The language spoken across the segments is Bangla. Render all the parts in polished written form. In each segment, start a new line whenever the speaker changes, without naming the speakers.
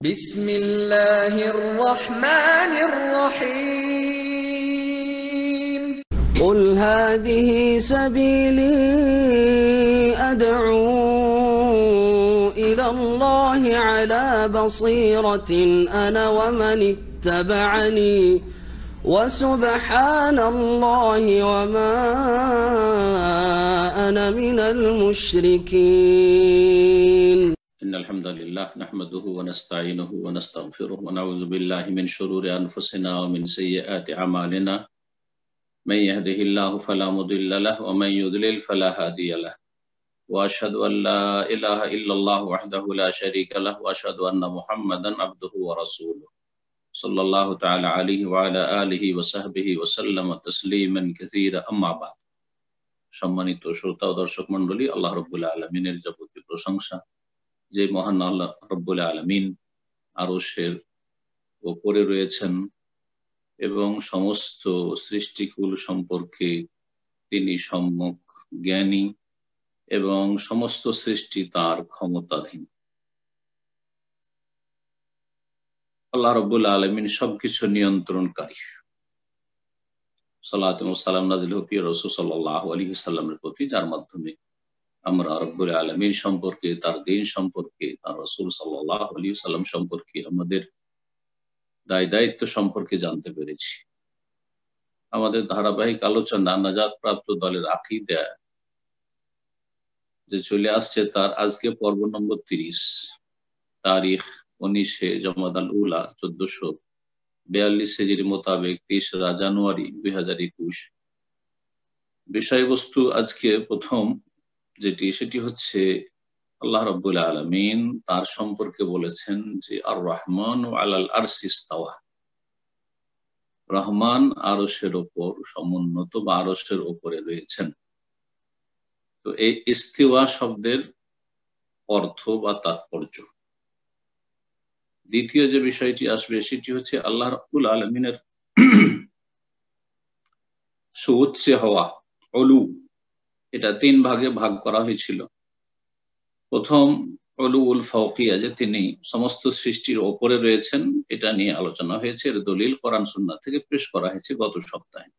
بسم الله الرحمن الرحيم
قل هذه سبيلي أدعو إلى الله على بصيرة أنا ومن اتبعني وسبحان الله وما أنا من المشركين.
إن الحمد لله نحمده ونستعينه ونستغفره ونعوذ بالله من شرور أنفسنا ومن سيئات أعمالنا من يهده الله فلا مضل له ومن يضلل فلا هادي له وأشهد أن لا إله إلا الله وحده لا شريك له وأشهد أن محمدا عبده ورسوله صلى الله تعالى عليه وعلى آله وصحبه وسلم تسليما كثيرا أما بعد। সম্মানিত শ্রোতা ও দর্শক মণ্ডলী, আল্লাহ রাব্বুল আলামিনের যাবতীয় প্রশংসা যে মহান আল্লাহ রাব্বুল আলামিন আরশের উপরে রয়েছেন এবং সমস্ত সৃষ্টিকুল সম্পর্কে তিনি সম্যক জ্ঞানী এবং সমস্ত সৃষ্টি তার ক্ষমতাধীন। আল্লাহ রাব্বুল আলামিন সবকিছু নিয়ন্ত্রণকারী। সালাত ও সালাম নাযিল হোক রাসূল সাল্লাল্লাহু আলাইহি ওয়াসাল্লামের প্রতি, যার মাধ্যমে আমরা রব্বুল আলামিন সম্পর্কে, তার দ্বীন সম্পর্কে, তার রাসূল সাল্লাল্লাহু আলাইহি ওয়াসাল্লাম সম্পর্কে, আমাদের দায়িত্ব সম্পর্কে জানতে পেরেছি। আমাদের ধারাবাহিক আলোচনা নাজাত প্রাপ্ত দলের আকীদা যে চলে আসছে, তার আজকে পর্ব নম্বর 30, তারিখ 19 জমাদাল উলা 1442 হিজরি মোতাবেক 3 জানুয়ারি 2021। বিষয়বস্তু আজকে প্রথম সেটি হচ্ছে আল্লাহ রাব্বুল আলামিন তার সম্পর্কে বলেছেন যে আর রহমান আলাল আরশি ইস্তাওয়া, রহমান আরশের উপর সমুন্নত বা আরশের উপরে রয়েছেন। তো এই ইস্তিওয়া শব্দের অর্থ বা তাৎপর্য। দ্বিতীয় যে বিষয়টি আসবে সেটি হচ্ছে আল্লাহ রাব্বুল আলামিনের সুউচ্চ হওয়া, উলু। এটা 3 ভাগে ভাগ করা হয়েছিল। প্রথম উলুউল ফাওকিয়া, যে তিনি সমস্ত সৃষ্টির ওপরে রয়েছেন, এটা নিয়ে আলোচনা হয়েছে। এর দলিল কোরআন সুন্নাহ থেকে পেশ করা হয়েছে গত সপ্তাহে।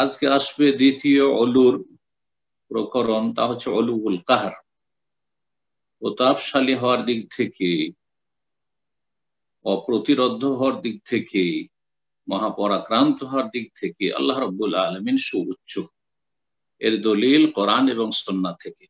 আজকে আসবে দ্বিতীয় উলুর প্রকরণ, তা হচ্ছে উলুউল কাহর। প্রতাপশালী হওয়ার দিক থেকে, অপ্রতিরোধ্য হওয়ার দিক থেকে, মহাপরাক্রান্ত হওয়ার দিক থেকে আল্লাহ রাব্বুল আলামিন সুউচ্চ। এর দলিল কোরআন এবং সুন্নাহ থেকে।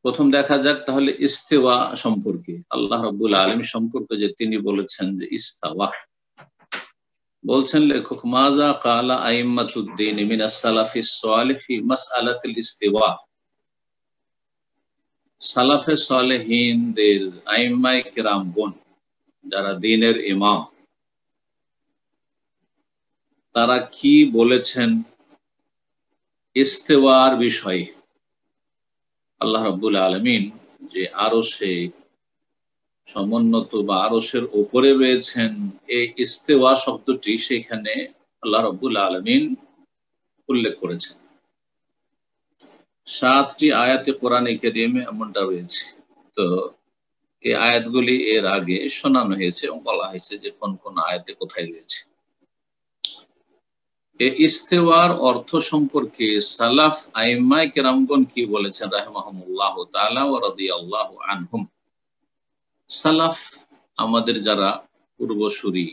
প্রথম দেখা যাক তাহলে ইস্তিওয়া সম্পর্কে। আল্লাহ রাব্বুল আলামিন সম্পর্কে যে তিনি বলেছেন যে ইস্তাওয়া, বলছেন লেখক, মাজা কালা আইম্মাতুদ্দিন মিনাস সালাফিস সালিহ ফি মাসআলাতিল ইস্তিওয়া। সালাফে সালেহিনদের আইম্মায়ে কিরামগণ, যারা দ্বীনের ইমাম, তারা কি বলেছেন ইস্তেওয়ার বিষয়ে। আল্লাহ রাব্বুল আলামিন যে আরশে সমুন্নত বা আরশের উপরে রয়েছেন, এই ইস্তেওয়া শব্দটি সেখানে আল্লাহ রাব্বুল আলামিন উল্লেখ করেছেন। 7টি আয়াতে কোরআনে কারীমে এমনটা রয়েছে। তো এই আয়াতগুলি এর আগে শোনানো হয়েছে এবং বলা হয়েছে যে কোন কোন আয়াতে কোথায় রয়েছে। এই ইস্তেওয়ার অর্থ সম্পর্কে সালাফ আইম্মায়ে কেরামগণ কি বলেছেন রাহিমাহুমুল্লাহু তাআলা ওয়া রাদিয়াল্লাহু আনহুম। সালাফ আমাদের যারা পূর্বসূরি,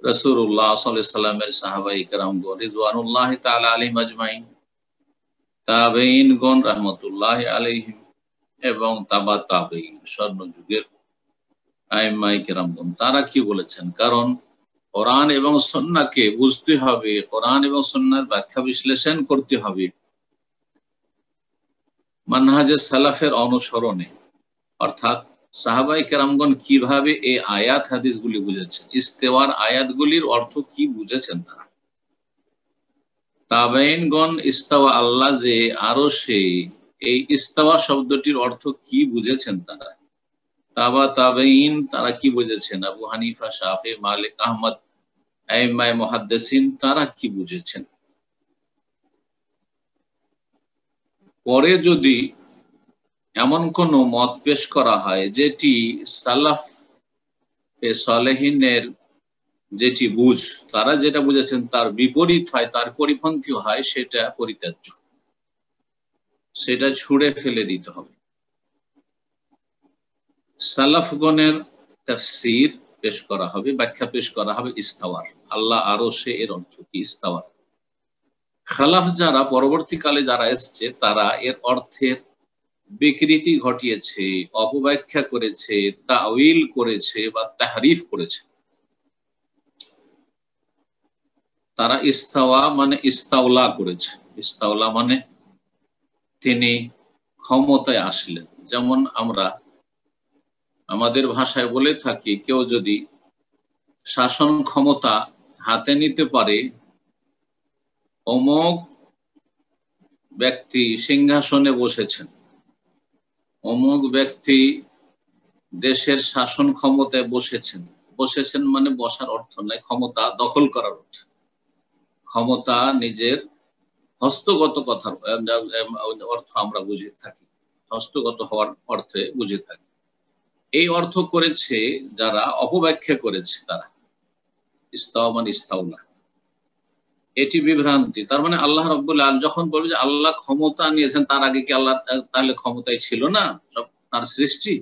রাসূলুল্লাহ সাল্লাল্লাহু আলাইহি ওয়াসাল্লামের সাহাবায়ে কেরামগণ রিদওয়ানুল্লাহি তাআলা আলাইহিম আজমাইন, তাবেঈনগণ রাহমাতুল্লাহি আলাইহিম এবং তাবা তাবেঈন, স্বর্ণযুগের আইম্মায়ে কেরামগণ, তারা কি বলেছেন। কারণ কোরআন এবং সুন্নাহকে বুঝতে হবে, কোরআন এবং সুন্নাহর ব্যাখ্যা বিশ্লেষণ করতে হবে মানহাজে সালাফের অনুসরণে। অর্থাৎ সাহাবায়ে কেরামগণ কিভাবে এই আয়াত হাদিসগুলি বুঝেছেন, ইস্তেওয়ার আয়াতগুলির অর্থ কি বুঝেছেন তারা। তাবেঈনগণ ইস্তাওয়া, আল্লাহ যে আরশে, এই ইস্তাওয়া শব্দটির অর্থ কি বুঝেছেন তারা। তাবা তাবেঈন তারা কি বুঝেছেন, আবু হানিফা, শাফি, মালিক, আহমদ, আইম্মায়ে মুহাদ্দিসিন তারা কি বুঝেছেন। পরে যদি এমন কোন মত পেশ করা হয় যেটি সালাফ সালেহিনের যেটি বুঝ, তারা যেটা বুঝেছেন তার বিপরীত হয়, তার পরিপন্থী হয়, সেটা পরিত্যাজ্য, সেটা ছুঁড়ে ফেলে দিতে হবে। সালাফগণের তাফসীর পেশ করা হবে, ব্যাখ্যা পেশ করা হবে ইস্তাওয়ার। আল্লাহ আরশে এর অর্থ কি? ইস্তাওয়ার। খালাফ যারা পরবর্তীকালে যারা এসছে তারা এর অর্থের বিকৃতি ঘটিয়েছে, অপব্যাখ্যা করেছে, তাউইল করেছে বা তাহরিফ করেছে। তারা ইস্তাওয়া মানে ইস্তাওলা করেছে। ইস্তাওলা মানে তিনি ক্ষমতায় আসলেন। যেমন আমরা আমাদের ভাষায় বলে থাকি, কেউ যদি শাসন ক্ষমতা হাতে নিতে পারে, অমুক ব্যক্তি সিংহাসনে বসেছেন, অমুক ব্যক্তি দেশের শাসন ক্ষমতায় বসেছেন। বসেছেন মানে বসার অর্থ নয়, ক্ষমতা দখল করার অর্থ। ক্ষমতা নিজের হস্তগত কথার অর্থ আমরা বুঝে থাকি, হস্তগত হওয়ার অর্থে বুঝে থাকি। এই অর্থ করেছে যারা অপব্যাখ্যা করেছে, তারা ইস্তাওয়া মানে ইস্তাওলা, এটি বিভ্রান্তি। তার মানে আল্লাহ রাব্বুল আলামিন যখন বলবে যে আল্লাহ ক্ষমতা নিয়েছেন, তার আগে কি আল্লাহ তাহলে ক্ষমতায় ছিল না? সব তার সৃষ্টি।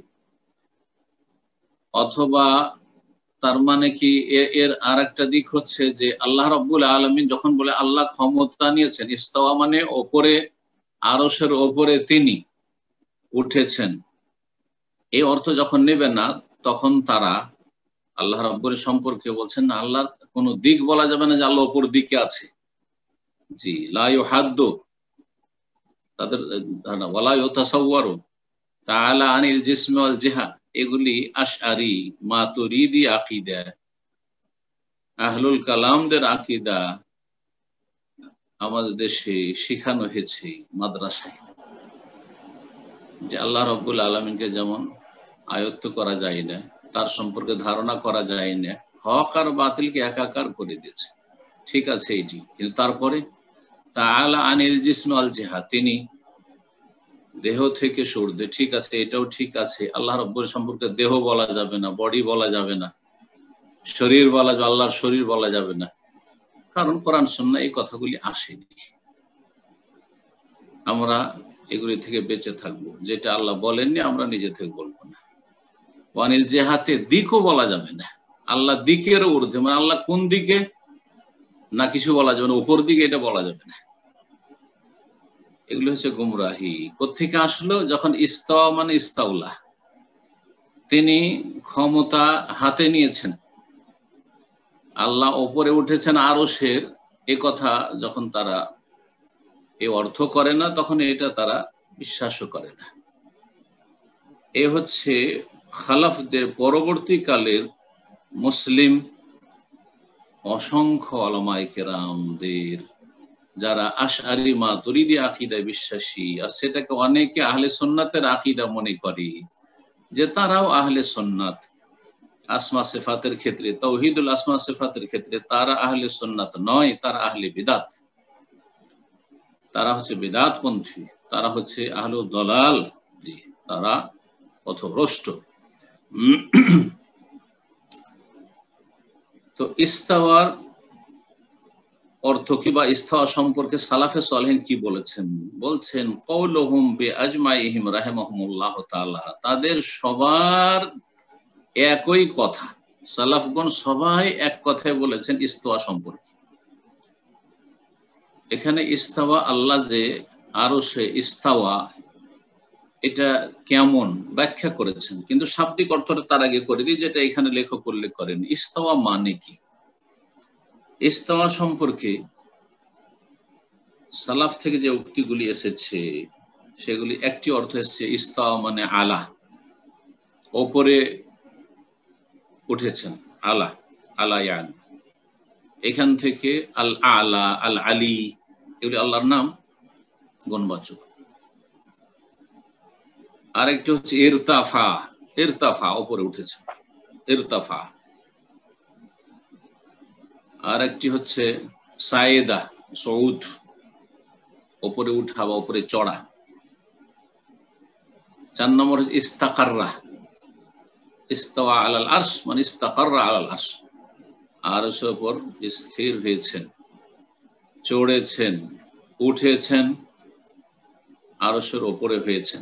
অথবা তার মানে কি এর আর একটা দিক হচ্ছে যে আল্লাহ রাব্বুল আলামিন যখন বলে আল্লাহ ক্ষমতা নিয়েছেন, ইস্তাওয়া মানে ওপরে, আরশের ওপরে তিনি উঠেছেন, এই অর্থ যখন নেবে না, তখন তারা আল্লাহ রাব্বুল সম্পর্কে বলছেন না আল্লাহর কোন দিক বলা যাবে না যে আল্লাহ ওপর দিকে আছে। জি, লা ইউহাদ্দু, তাদের ধারণা ওয়ালা ইউতাসাওয়ারু তাআলা আনিল জিসমি ওয়াল জিহা, এগুলি আশআরি মাতুরিদি আকীদা, আহলুল কালামদের আকীদা আমাদের দেশে শেখানো হয়েছে মাদ্রাসায়, যে আল্লাহ রাব্বুল আলামিনকে যেমন আয়ত্ত করা যায় না, তার সম্পর্কে ধারণা করা যায় না, হক আর বাতিলকে একাকার করে দিয়েছে। ঠিক আছে এটি, কিন্তু তারপরে তাআলা আনিল জিসমি ওয়াল জিহা, তিনি দেহ থেকে সূর্যে, ঠিক আছে, এটাও ঠিক আছে। আল্লাহ রাব্বুল সম্পর্কে দেহ বলা যাবে না, বডি বলা যাবে না, শরীর বলা যাবে, আল্লাহর শরীর বলা যাবে না, কারণ কোরআন সুন্নাহ এই কথাগুলি আসেনি। আমরা এগুলি থেকে বেঁচে থাকবো, যেটা আল্লাহ বলেননি আমরা নিজে থেকে বলবো না। ওয়ানিল জিহাতে, দিকও বলা যাবে না, আল্লাহ দিকের ঊর্ধ্বে, মানে আল্লাহ কোন দিকে না কিছু বলা যাবে না, উপর দিকে এটা বলা যাবে না। এগুলো হচ্ছে গুমরাহি। কোত্থেকে আসলো? যখন ইস্তাওয়া মানে ইস্তাউলা, তিনি ক্ষমতা হাতে নিয়েছেন, আল্লাহ ওপরে উঠেছেন আরশের, এ কথা যখন তারা এই অর্থ করে না, তখন এটা তারা বিশ্বাসও করে না। এ হচ্ছে খালাফদের পরবর্তীকালের মুসলিম অসংখ্য উলামায়ে কেরামদের, যারা আশআরি মাতুরিদি আকীদায় বিশ্বাসী, আর সেটাকে অনেকে আহলে সুন্নাতের আকীদা মনে করে, যে তারাও আহলে সুন্নাত। আসমা সিফাতের ক্ষেত্রে, তাওহীদুল আসমা সিফাতের ক্ষেত্রে তারা আহলে সুন্নাত নয়, তারা আহলে বিদআত, তারা হচ্ছে বিদআতপন্থী, তারা হচ্ছে আহলুদ দালাল, জি, তারা পথভ্রষ্ট। তো ইস্তাওয়ার অর্থ কি বা ইস্তাওয়া সম্পর্কে সালাফে সালেহিন কি বলেছেন? বলছেন কওলুহুম বিআজমাইহিম রাহিমাহুমুল্লাহ তাআলা, তাদের সবার একই কথা, সালাফগণ সবাই এক কথায় বলেছেন ইস্তাওয়া সম্পর্কে। এখানে ইস্তাওয়া, আল্লাহ যে আরশে ইস্তাওয়া, এটা কেমন ব্যাখ্যা করেছেন, কিন্তু শাব্দিক অর্থটা তার আগে করে দিই, যেটা এখানে লেখক উল্লেখ করেন। ইস্তাওয়া মানে কি? ইস্তাওয়া সম্পর্কে সালাফ থেকে যে উক্তিগুলি এসেছে, সেগুলি একটি অর্থ এসেছে ইস্তাওয়া মানে আলা, ওপরে উঠেছেন, আলা আলায়ান, এখান থেকে আল আলা, আল আলী, এগুলি আল্লাহর নাম, গুণবাচক। আরেকটি হচ্ছে ইরতাফা, ইরতাফা ওপরে উঠেছে, ইরতাফা। আরেকটি হচ্ছে সায়েদা, সউদ, ওপরে উঠা বা ওপরে চড়া। 4 নম্বর হচ্ছে ইস্তাকাররা, ইস্তাওয়া আলাল আরশ মানে ইস্তাকাররা আলাল আরশ, আরশের উপর স্থির হয়েছেন, চড়েছেন, উঠেছেন, আরশের উপরে হয়েছেন।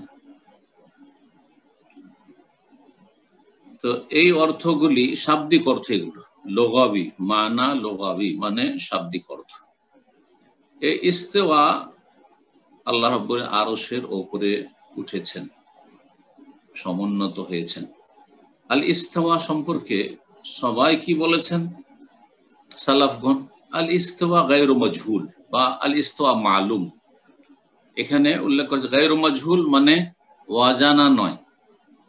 তো এই অর্থগুলি শাব্দিক অর্থ, এগুলো লগাবি মানা, লগাবি মানে শাব্দিক অর্থ। এই ইস্তেওয়া আল্লাহ রাব্বুল আরশের উপরে উঠেছেন, সমুন্নত হয়েছেন। আল ইস্তেওয়া সম্পর্কে সবাই কি বলেছেন সালাফগণ? আল ইস্তেওয়া গায়রু মাজহুল বা আল ইস্তেওয়া মালুম। এখানে উল্লেখ করেছে গায়রু মাজহুল মানে অজানা নয়,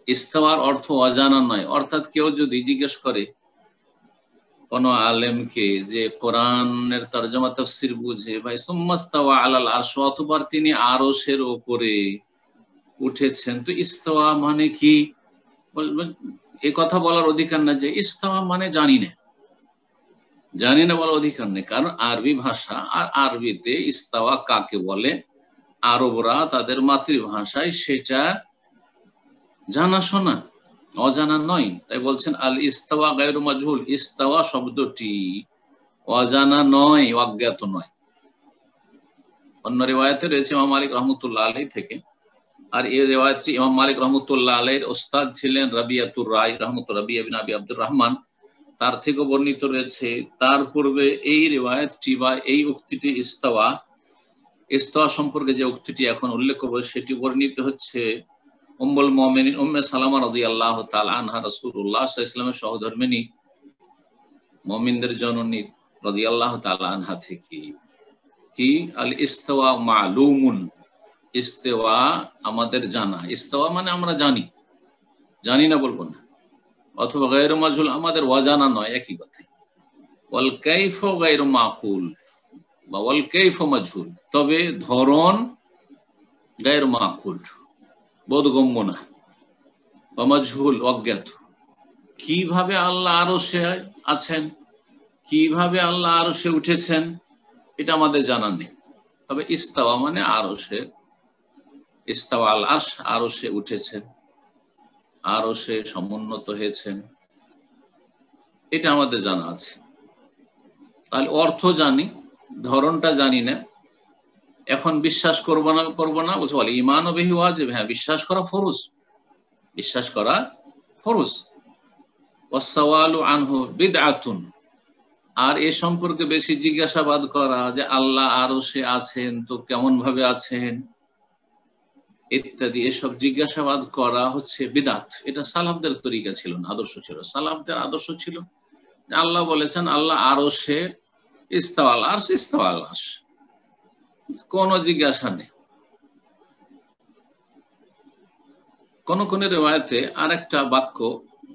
ইস্তেওয়ার অর্থ অজানা নয়। অর্থাৎ কেউ যদি জিজ্ঞেস করে কোন আলেমকে যে কোরআনের তরজমা তাফসীর বুঝে, ভাই সুম্মাস্তাওয়া আলাল আরশ, অতঃপর তিনি আরশের উপরে উঠেছেন, তো ইস্তেওয়া মানে কি? বলবেন এই কথা বলার অধিকার না যে ইস্তেওয়া মানে জানি না, জানি না বলার অধিকার নেই। কারণ আরবি ভাষা, আর আরবিতে ইস্তেওয়া কাকে বলে আরবরা তাদের মাতৃভাষায় সেটা জানাশোনা, অজানা নয়। তাই বলছেন আল ইস্তেওয়া গায়রু মাজহুল, ইস্তেওয়া শব্দটি অজানা নয়, অজ্ঞাত নয়। অন্য রিওয়ায়াতে রয়েছে ইমাম মালিক রহমতুল্লাহ আলাইহি থেকে, আর এই রিওয়ায়াতটি ইমাম মালিক রহমতুল্লাহ আলাইহির ওস্তাদ ছিলেন রাবিয়াতুর রায় রাবিয়া বিন আবি আব্দুর রহমান, তার থেকে বর্ণিত রয়েছে। তার পূর্বে এই রিওয়ায়াতটি বা এই উক্তিটি ইস্তেওয়া সম্পর্কে যে উক্তিটি এখন উল্লেখ করব সেটি বর্ণিত হচ্ছে উম্মুল মুমিনিন উম্মে সালামা রাদিয়াল্লাহু তাআলা আনহা, রাসূলুল্লাহ সাল্লাল্লাহু আলাইহি ওয়াসাল্লামের সহধর্মিণী, মুমিনদের জননী রাদিয়াল্লাহু তাআলা আনহা থেকে। কি আল ইস্তেওয়া মালুমুন, ইস্তেওয়া আমাদের জানা। ইস্তেওয়া মানে আমরা জানি, জানি না বলবো না। অথবা গায়রু মাজহুল আমাদের অজানা নয়, একই কথা। ওয়াল কাইফু গায়রু মাকুল বা ওয়াল কাইফু মাজহুল, তবে ধরন গায়রু মাকুল, বোধগম্য না, বা মাজহুল অজ্ঞাত। কিভাবে আল্লাহ আরশে আছেন, কিভাবে আল্লাহ আরশে উঠেছেন, এটা আমাদের জানা নেই। তবে ইস্তাওয়া মানে আরশে, ইস্তাওয়া আল আরশ, আরশে উঠেছেন, আরশে সমুন্নত হয়েছেন, এটা আমাদের জানা আছে। তাহলে অর্থ জানি, ধরনটা জানি না। এখন বিশ্বাস করবো না বলছে বলে ঈমান বিহি ওয়াজিব, হ্যাঁ বিশ্বাস করা ফরজ, বিশ্বাস করা ফরজ। ওয়াসসাওয়ালু আনহু বিদআতুন, আর এ সম্পর্কে বেশি জিজ্ঞাসাবাদ করা যে আল্লাহ আরশে আছেন তো কেমন ভাবে আছেন ইত্যাদি, এসব জিজ্ঞাসাবাদ করা হচ্ছে বিদআত। এটা সালাফদের তরিকা ছিল না, আদর্শ ছিল। সালাফদের আদর্শ ছিল আল্লাহ বলেছেন আল্লাহ আরশে ইস্তাওয়া আল আরশ, ইস্তাওয়া আল আরশ, কোন জিজ্ঞাসা নেই। কোন কোন রিওয়ায়াতে আরেকটা বাক্য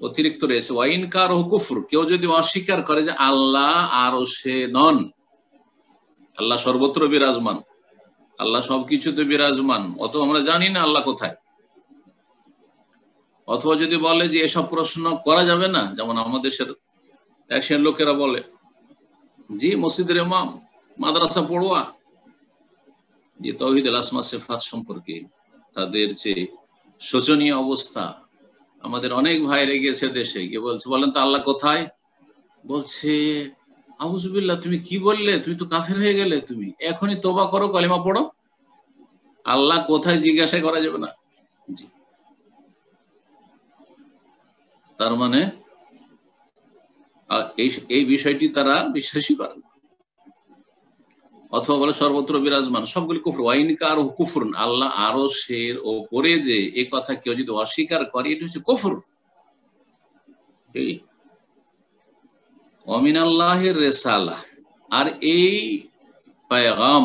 অতিরিক্ত রয়েছে, ওয়া ইনকারুহু কুফর, কেউ যদি অস্বীকার করে যে আল্লাহ আরশে নন, আল্লাহ সর্বত্র বিরাজমান, আল্লাহ সবকিছুতে বিরাজমান, অথবা আমরা জানি না আল্লাহ কোথায়, অথবা যদি বলে যে এসব প্রশ্ন করা যাবে না, যেমন আমাদের দেশের এক শ্রেণীর লোকেরা বলে জি মসজিদের ইমাম, মাদ্রাসা পড়ুয়া, যে তাওহীদুল আসমা সিফাত সম্পর্কে তাদের যে শোচনীয় অবস্থা, আমাদের অনেক ভাইরে গেছে দেশে গিয়ে বলছে, বলেন তো আল্লাহ কোথায়? বলছে আউযুবিল্লাহ, তুমি কি বললে, তুমি তো কাফের হয়ে গেলে, তুমি এখনই তওবা করো, কালিমা পড়ো, আল্লাহ কোথায় জিজ্ঞাসা করা যাবে না। জি, তার মানে এই বিষয়টি তারা বিশ্বাসই করে। অথবা বলে সর্বত্র বিরাজমান, সবগুলি কুফর। ওয়া ইনকারুহু কুফরুন, আল্লাহ আরশের ওপরে যে এই কথা কেউ যদি অস্বীকার করে এটা হচ্ছে কুফর। ওয়া মিনাল্লাহির রিসালাহ, আর এই পেগাম,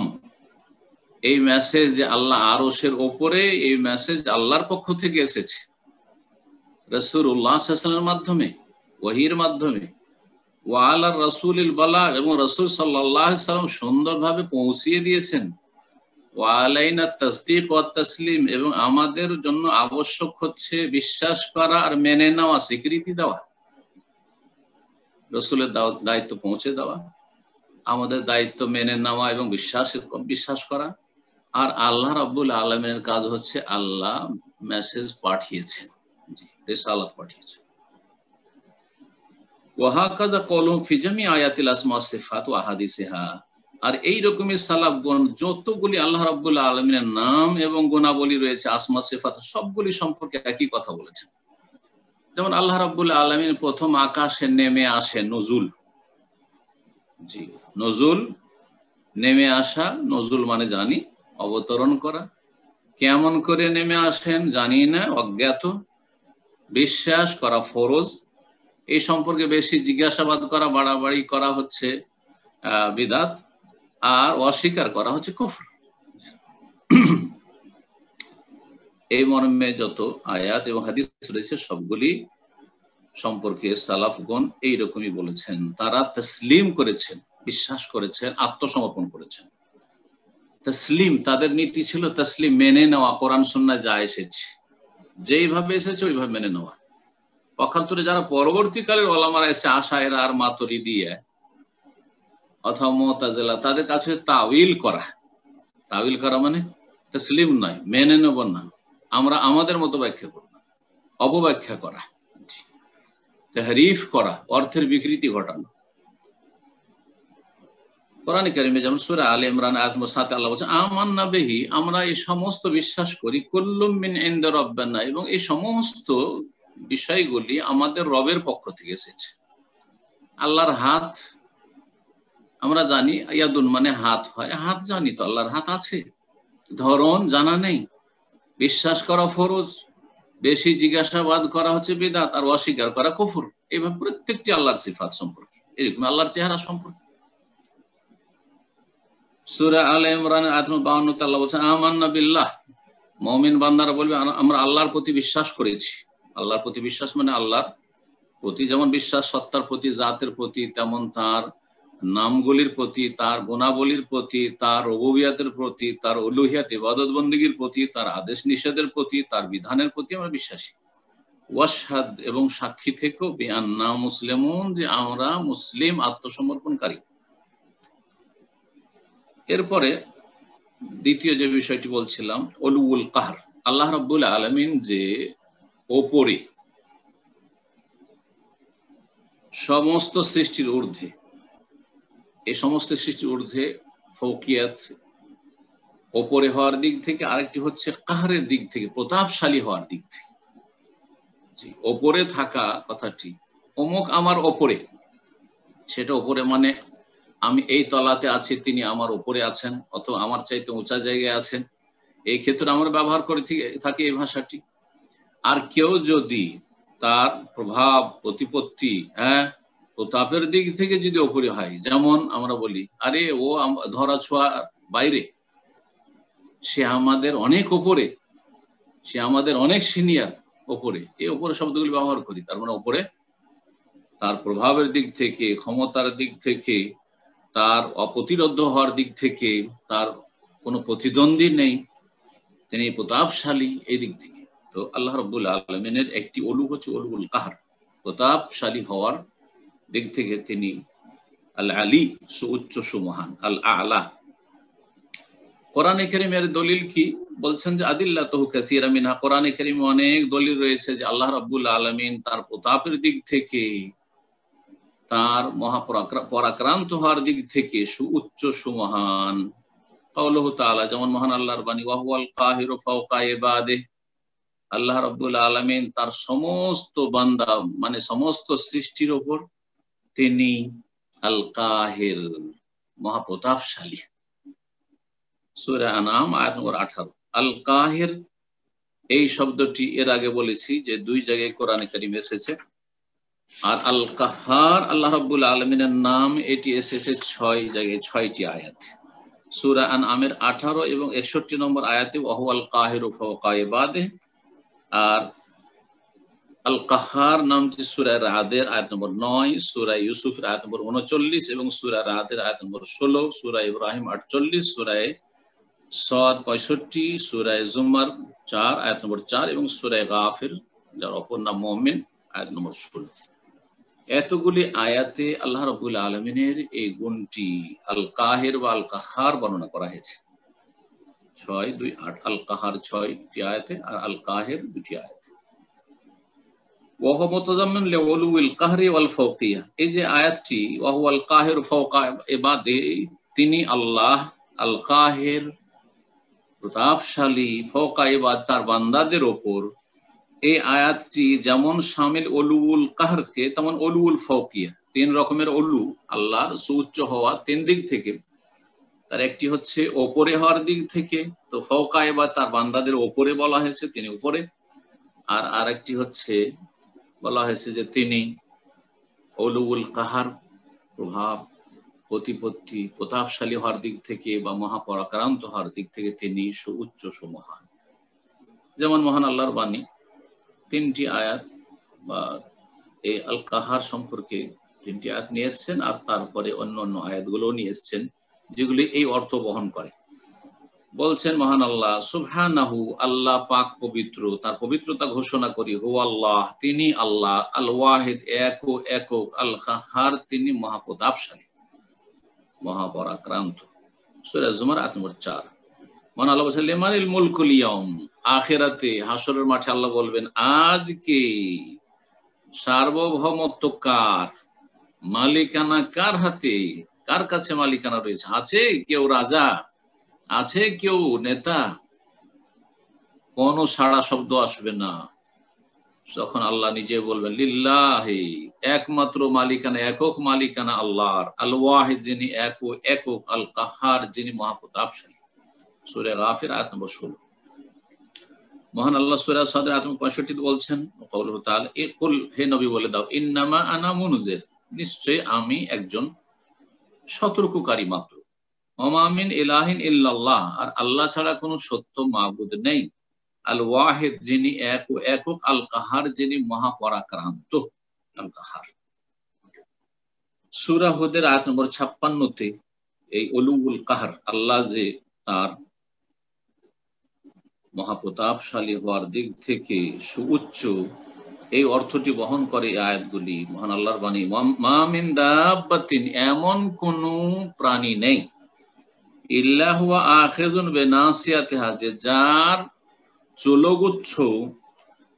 এই মেসেজ যে আল্লাহ আরশের ওপরে, এই মেসেজ আল্লাহর পক্ষ থেকে এসেছে রাসূলুল্লাহ সাল্লাল্লাহু আলাইহি ওয়াসাল্লামের মাধ্যমে, ওহীর মাধ্যমে। ওয়া আলার রাসূলিল বালাগ, এবং রাসূল সাল্লাল্লাহু আলাইহি ওয়াসাল্লাম সুন্দরভাবে পৌঁছিয়ে দিয়েছেন। ওয়া আলাইনা তাসদীক ওয়া তাসলিম, এবং আমাদের জন্য আবশ্যক হচ্ছে বিশ্বাস করা আর মেনে নেওয়া, স্বীকৃতি দেওয়া। রাসূলের দায়িত্ব পৌঁছে দেওয়া, আমাদের দায়িত্ব মেনে নেওয়া এবং বিশ্বাস করা। আর আল্লাহ রাব্বুল আলামিনের কাজ হচ্ছে আল্লাহ মেসেজ পাঠিয়েছেন, জি, রিসালাত পাঠিয়েছেন। ওয়াহাকাযা কওলুহুম ফি জামি আয়াতিল আসমা ওয়াস সিফাত ওয়া আহাদিসিহা। আর এই রকমের সালাফগণ যতগুলি আল্লাহ রাব্বুল আলামিনের নাম এবং গুণাবলী রয়েছে, আসমা সিফাত, সবগুলি সম্পর্কে একই কথা বলেছেন। যেমন আল্লাহ রাব্বুল আলামিন প্রথম আকাশে নেমে আসেন, নজুল, জি, নজুল, নেমে আসা। নজুল মানে জানি, অবতরণ করা। কেমন করে নেমে আসেন জানি না, অজ্ঞাত। বিশ্বাস করা ফরজ। এই সম্পর্কে বেশি জিজ্ঞাসাবাদ করা, বাড়াবাড়ি করা হচ্ছে বিদআত, আর অস্বীকার করা হচ্ছে কুফর। এই মর্মে যত আয়াত এবং হাদিস রয়েছে সবগুলি সম্পর্কে সালাফগণ এইরকমই বলেছেন। তারা তসলিম করেছেন, বিশ্বাস করেছেন, আত্মসমর্পণ করেছেন। তসলিম, তাদের নীতি ছিল তসলিম, মেনে নেওয়া, কোরআন সুন্নাহ যা এসেছে যেইভাবে এসেছে ওইভাবে মেনে নেওয়া। পক্ষান্তরে যারা পরবর্তীকালের ওলামারা এসে আশায়েরা আর মাতুরিদিয়া অথবা মুতাজিলা, তাদের কাছে তাউইল করা। তাউইল করা মানে তসলিম নয়, মেনে নেব না, আমরা আমাদের মতো ব্যাখ্যা করব, অপব্যাখ্যা করা, তাহরিফ করা, অর্থের বিকৃতি ঘটানো। কোরআন কারিমে যেমন সূরা আলে ইমরান আয়াত নম্বর 7 আল্লাহ বলেছেন আমান্না বিহি, আমরা এই সমস্ত বিশ্বাস করি, কুল্লুম মিন ইনদি রাব্বিনা, এবং এই সমস্ত বিষয়গুলি আমাদের রবের পক্ষ থেকে এসেছে। আল্লাহর হাত আমরা জানি, ইয়াদুন মানে হাত হয়, হাত জানি তো আল্লাহর হাত আছে, ধরন জানা নেই। বিশ্বাস করা ফরজ, বেশি জিজ্ঞাসাবাদ করা হচ্ছে বিদআত, আর অস্বীকার করা কুফর। এইভাবে প্রত্যেকটি আল্লাহর সিফাত সম্পর্কে, এরকম আল্লাহর চেহারা সম্পর্কে। সূরা আলে ইমরান আয়াত নম্বর 52 তে আল্লাহ বলেছেন আমান্না বিল্লাহ, মুমিন বান্দারা বলবে আমরা আল্লাহর প্রতি বিশ্বাস করেছি। আল্লাহর প্রতি বিশ্বাস মানে আল্লাহর প্রতি যেমন বিশ্বাস, সত্তার প্রতি, জাতের প্রতি, তেমন তার নামগুলির প্রতি, তার গুণাবলীর প্রতি, তার রুবুবিয়াতের প্রতি, তার উলুহিয়াত ইবাদত বন্দেগীর প্রতি, তার আদেশ নিষেধের প্রতি, তার বিধানের প্রতি আমরা বিশ্বাসী। ওয়াশহাদ, এবং সাক্ষী থেকেও, বিআন্না মুসলিমুন, যে আমরা মুসলিম, আত্মসমর্পণকারী। এরপরে দ্বিতীয় যে বিষয়টি বলছিলাম, উলুউল কাহর, আল্লাহ রাব্বুল আলামিন যে ওপরে, সমস্ত সৃষ্টির ঊর্ধ্বে, এই সমস্ত সৃষ্টির ঊর্ধ্বে ফৌকিয়াত, ওপরে হওয়ার দিক থেকে, আরেকটি হচ্ছে কাহরের দিক থেকে, প্রতাপশালী হওয়ার দিক থেকে। জি, ওপরে থাকা কথাটি, অমুক আমার ওপরে, সেটা ওপরে মানে আমি এই তলাতে আছি, তিনি আমার উপরে আছেন, অথবা আমার চাইতে উঁচা জায়গায় আছেন। এই ক্ষেত্রে আমরা ব্যবহার করে থাকি এই ভাষাটি। আর কেউ যদি তার প্রভাব, প্রতিপত্তি, প্রতাপের দিক থেকে যদি ওপরে হয়, যেমন আমরা বলি আরে ও ধরা ছোঁয়া বাইরে, সে আমাদের অনেক ওপরে, সে আমাদের অনেক সিনিয়র, ওপরে, এই ওপরে শব্দগুলি ব্যবহার করি। তার মানে ওপরে তার প্রভাবের দিক থেকে, ক্ষমতার দিক থেকে, তার অপ্রতিরোধ্য হওয়ার দিক থেকে, তার কোনো প্রতিদ্বন্দ্বী নেই, তিনি প্রতাপশালী, এই দিক থেকে। তো আল্লাহ রাব্বুল আলামিনের একটি উলু হচ্ছে উলুল কাহর, প্রতাপশালী হওয়ার দিক থেকে তিনি আল আলী, সুউচ্চ সুমহান, আল আলা। কোরআনে কারীমের দলিল কি বলছেন যে আদিল্লাতুহু কাসীরা মিনহা, কোরআনে কারীমে অনেক দলিল রয়েছে যে আল্লাহ রাব্বুল আলামিন তার প্রতাপের দিক থেকে, তার মহাপরাক্রান্ত হওয়ার দিক থেকে সুউচ্চ সুমহান। কাউলুহু তাআলা, যেমন মহান আল্লাহর বাণী, ওয়া হুয়াল কাহিরু ফাওকা ইবাদিহি, আল্লাহ রাব্বুল আলামিন তার সমস্ত বান্দা মানে সমস্ত সৃষ্টির উপর তিনি আল কাহির, মহাপ্রতাপশালী। সূরা আনাম আয়াত নম্বর 18। আল কাহির এই শব্দটি এর আগে বলেছি যে দুই জায়গায় কোরআনে কারীমে এসেছে। আর আল কাহার আল্লাহ রাব্বুল আলামিনের নাম, এটি এসেছে 6 জায়গায়, 6টি আয়াত। সূরা আনআমের 18 এবং 61 নম্বর আয়াতে ওয়া হুয়াল কাহিরু ফাওকা ইবাদিহি। আর আল কাহার নামটি সূরা রাদের আয়াত নম্বর 9, সূরা ইউসুফের আয়াত নম্বর 39 এবং সূরা রাদের আয়াত নম্বর 16, সূরা ইব্রাহিম 48, সূরা সাদ 65, সূরা জুমার 4 আয়াত নম্বর 4 এবং সূরা গাফির, যার অপর নাম মুমিন, আয়াত নম্বর 16। এতগুলি আয়াতে আল্লাহ রাব্বুল আলামিনের এই গুণটি আল কাহির বা আল কাহার বর্ণনা করা হয়েছে। 6, 2, 8, আল কাহার 6টি আয়াতে আর আল কাহির 2টি আয়াতে। ওয়া হুয়া মুতাযাম্মিন লিউলুল কাহরি ওয়াল ফাওকিয়া, এই যে আয়াতটি ওয়া হুয়াল কাহির ফাওকা ইবাদি, তিনি আল্লাহ আল কাহির প্রতাপশালী, ফাওকা ইবাদ তার বান্দাদের উপর। এই আয়াতটি যেমন শামিল উলুল কাহরকে তেমন উলুল ফাওকিয়া, 3 রকমের উলু আল্লাহর সুউচ্চ হওয়া 3 দিক থেকে। তার একটি হচ্ছে ওপরে হওয়ার দিক থেকে, তো ফাওকা ইবাদ তার বান্দাদের উপরে বলা হয়েছে, তিনি উপরে। আর আরেকটি হচ্ছে বলা হয়েছে যে তিনি উলুল কাহার প্রভাব প্রতিপত্তি প্রতাপশালী হওয়ার দিক থেকে বা মহাপরাক্রান্ত হওয়ার দিক থেকে তিনি সুউচ্চ সুমহান। যেমন মহান আল্লাহর বাণী 3টি আয়াত বা এই আল কাহার সম্পর্কে 3টি আয়াত নিয়ে এসছেন, আর তারপরে অন্য অন্য আয়াতগুলো নিয়ে এসছেন যেগুলি এই অর্থ বহন করে। বলছেন মহান আল্লাহ সুবহানাহু, আল্লাহ পাক পবিত্র, তার পবিত্রতা ঘোষণা করি। হু আল্লাহ, তিনি আল্লাহ, আল ওয়াহিদ একক, আল কাহার তিনি মহাপ্রতাপশালী মহাপরাক্রান্ত। সূরা জুমার আয়াত নম্বর 4। মহান আল্লাহ বলেছেন লিমানিল মুলকুল ইয়াউম, আখিরাতে হাসরের মাঠে আল্লাহ বলবেন আজকে সার্বভৌমত্ব কার, মালিকানা কার হাতে, কার কাছে মালিকানা রয়েছে? আছে কেউ রাজা, আছে কেউ নেতা? কোন সাড়া শব্দ আসবে না। যখন আল্লাহ নিজে বলবেন লিল্লাহি, একমাত্র মালিকানা, একক মালিকানা আল্লাহর, আল ওয়াহিদ যিনি একক, আল কাহার যিনি মহাপ্রতাপশালী। সূরা গাফির আয়াত নম্বর 16। মহান আল্লাহ সূরা সাদ আয়াত নম্বর 65 বলছেন কওলুহু তাআলা, কুল, হে নবী বলে দাও, ইন্নামা আনা মুনজির, নিশ্চয় আমি একজন সতর্ককারী মাত্র। ওমা মিন ইলাহিন ইল্লাল্লাহ, আর আল্লাহ ছাড়া কোনো সত্য মাবুদ নেই। আল ওয়াহিদ যিনি একক, আল কাহার যিনি মহাপরাক্রান্ত, আল কাহার। সূরা হুদের আয়াত নম্বর 56-তে এই উলুল কাহার, আল্লাহ যে তার মহাপ্রতাপশালী হওয়ার দিক থেকে সুউচ্চ, এই অর্থটি বহন করে আয়াতগুলি। মহান আল্লাহর বাণী, মা মিন দাব্বাতিন, এমন কোন প্রাণী নেই, ইল্লা হুয়া আখিযুন বিনাসিয়াতিহা, যে যার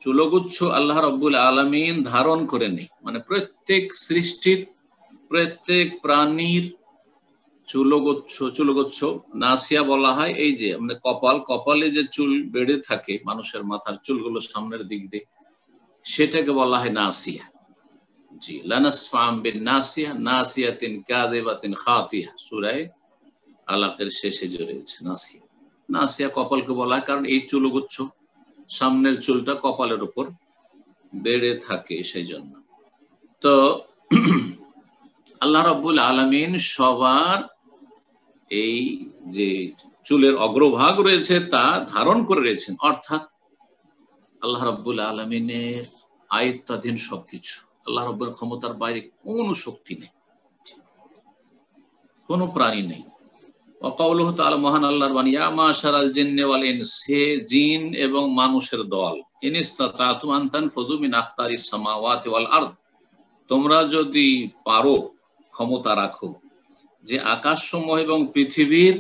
চুলগুচ্ছ আল্লাহ রাব্বুল আলামিন ধারণ করে নেই। মানে প্রত্যেক সৃষ্টির, প্রত্যেক প্রাণীর চুলগুচ্ছ নাসিয়া বলা হয়। এই যে মানে কপালে যে চুল বেড়ে থাকে মানুষের মাথার চুলগুলো সামনের দিক দিয়ে, সেটাকে বলা হয় নাসিয়া। জি, লানাসফাম বিন নাসিয়া, নাসিয়াতিন কাযিবাতিন খাতিয়া, সূরা আলাকের শেষে যে রয়েছে নাসিয়া কপালকে বলা হয়, কারণ এই চুলগুচ্ছ সামনের চুলটা কপালের উপর বেড়ে থাকে সেই জন্য। তো আল্লাহ রাব্বুল আলামিন সবার এই যে চুলের অগ্রভাগ রয়েছে তা ধারণ করে রয়েছেন, অর্থাৎ আল্লাহ রাব্বুল আলামিনের আয়ত্তাধীন সবকিছু। আল্লাহ রাব্বুল ক্ষমতার বাইরে কোনো শক্তি নেই, কোনো প্রাণী নেই। ওয়াকাউলুহু তাআলা, মহান আল্লাহর বাণী, ইয়া মাশারাল জিন্নি ওয়াল ইনস, হে জিন এবং মানুষের দল, ইনিস্তাতাতুম আন তানফুযু মিন আকতারিস সামাওয়াতি ওয়াল আরদ, তোমরা যদি পারো, ক্ষমতা রাখো যে আকাশসমূহ এবং পৃথিবীর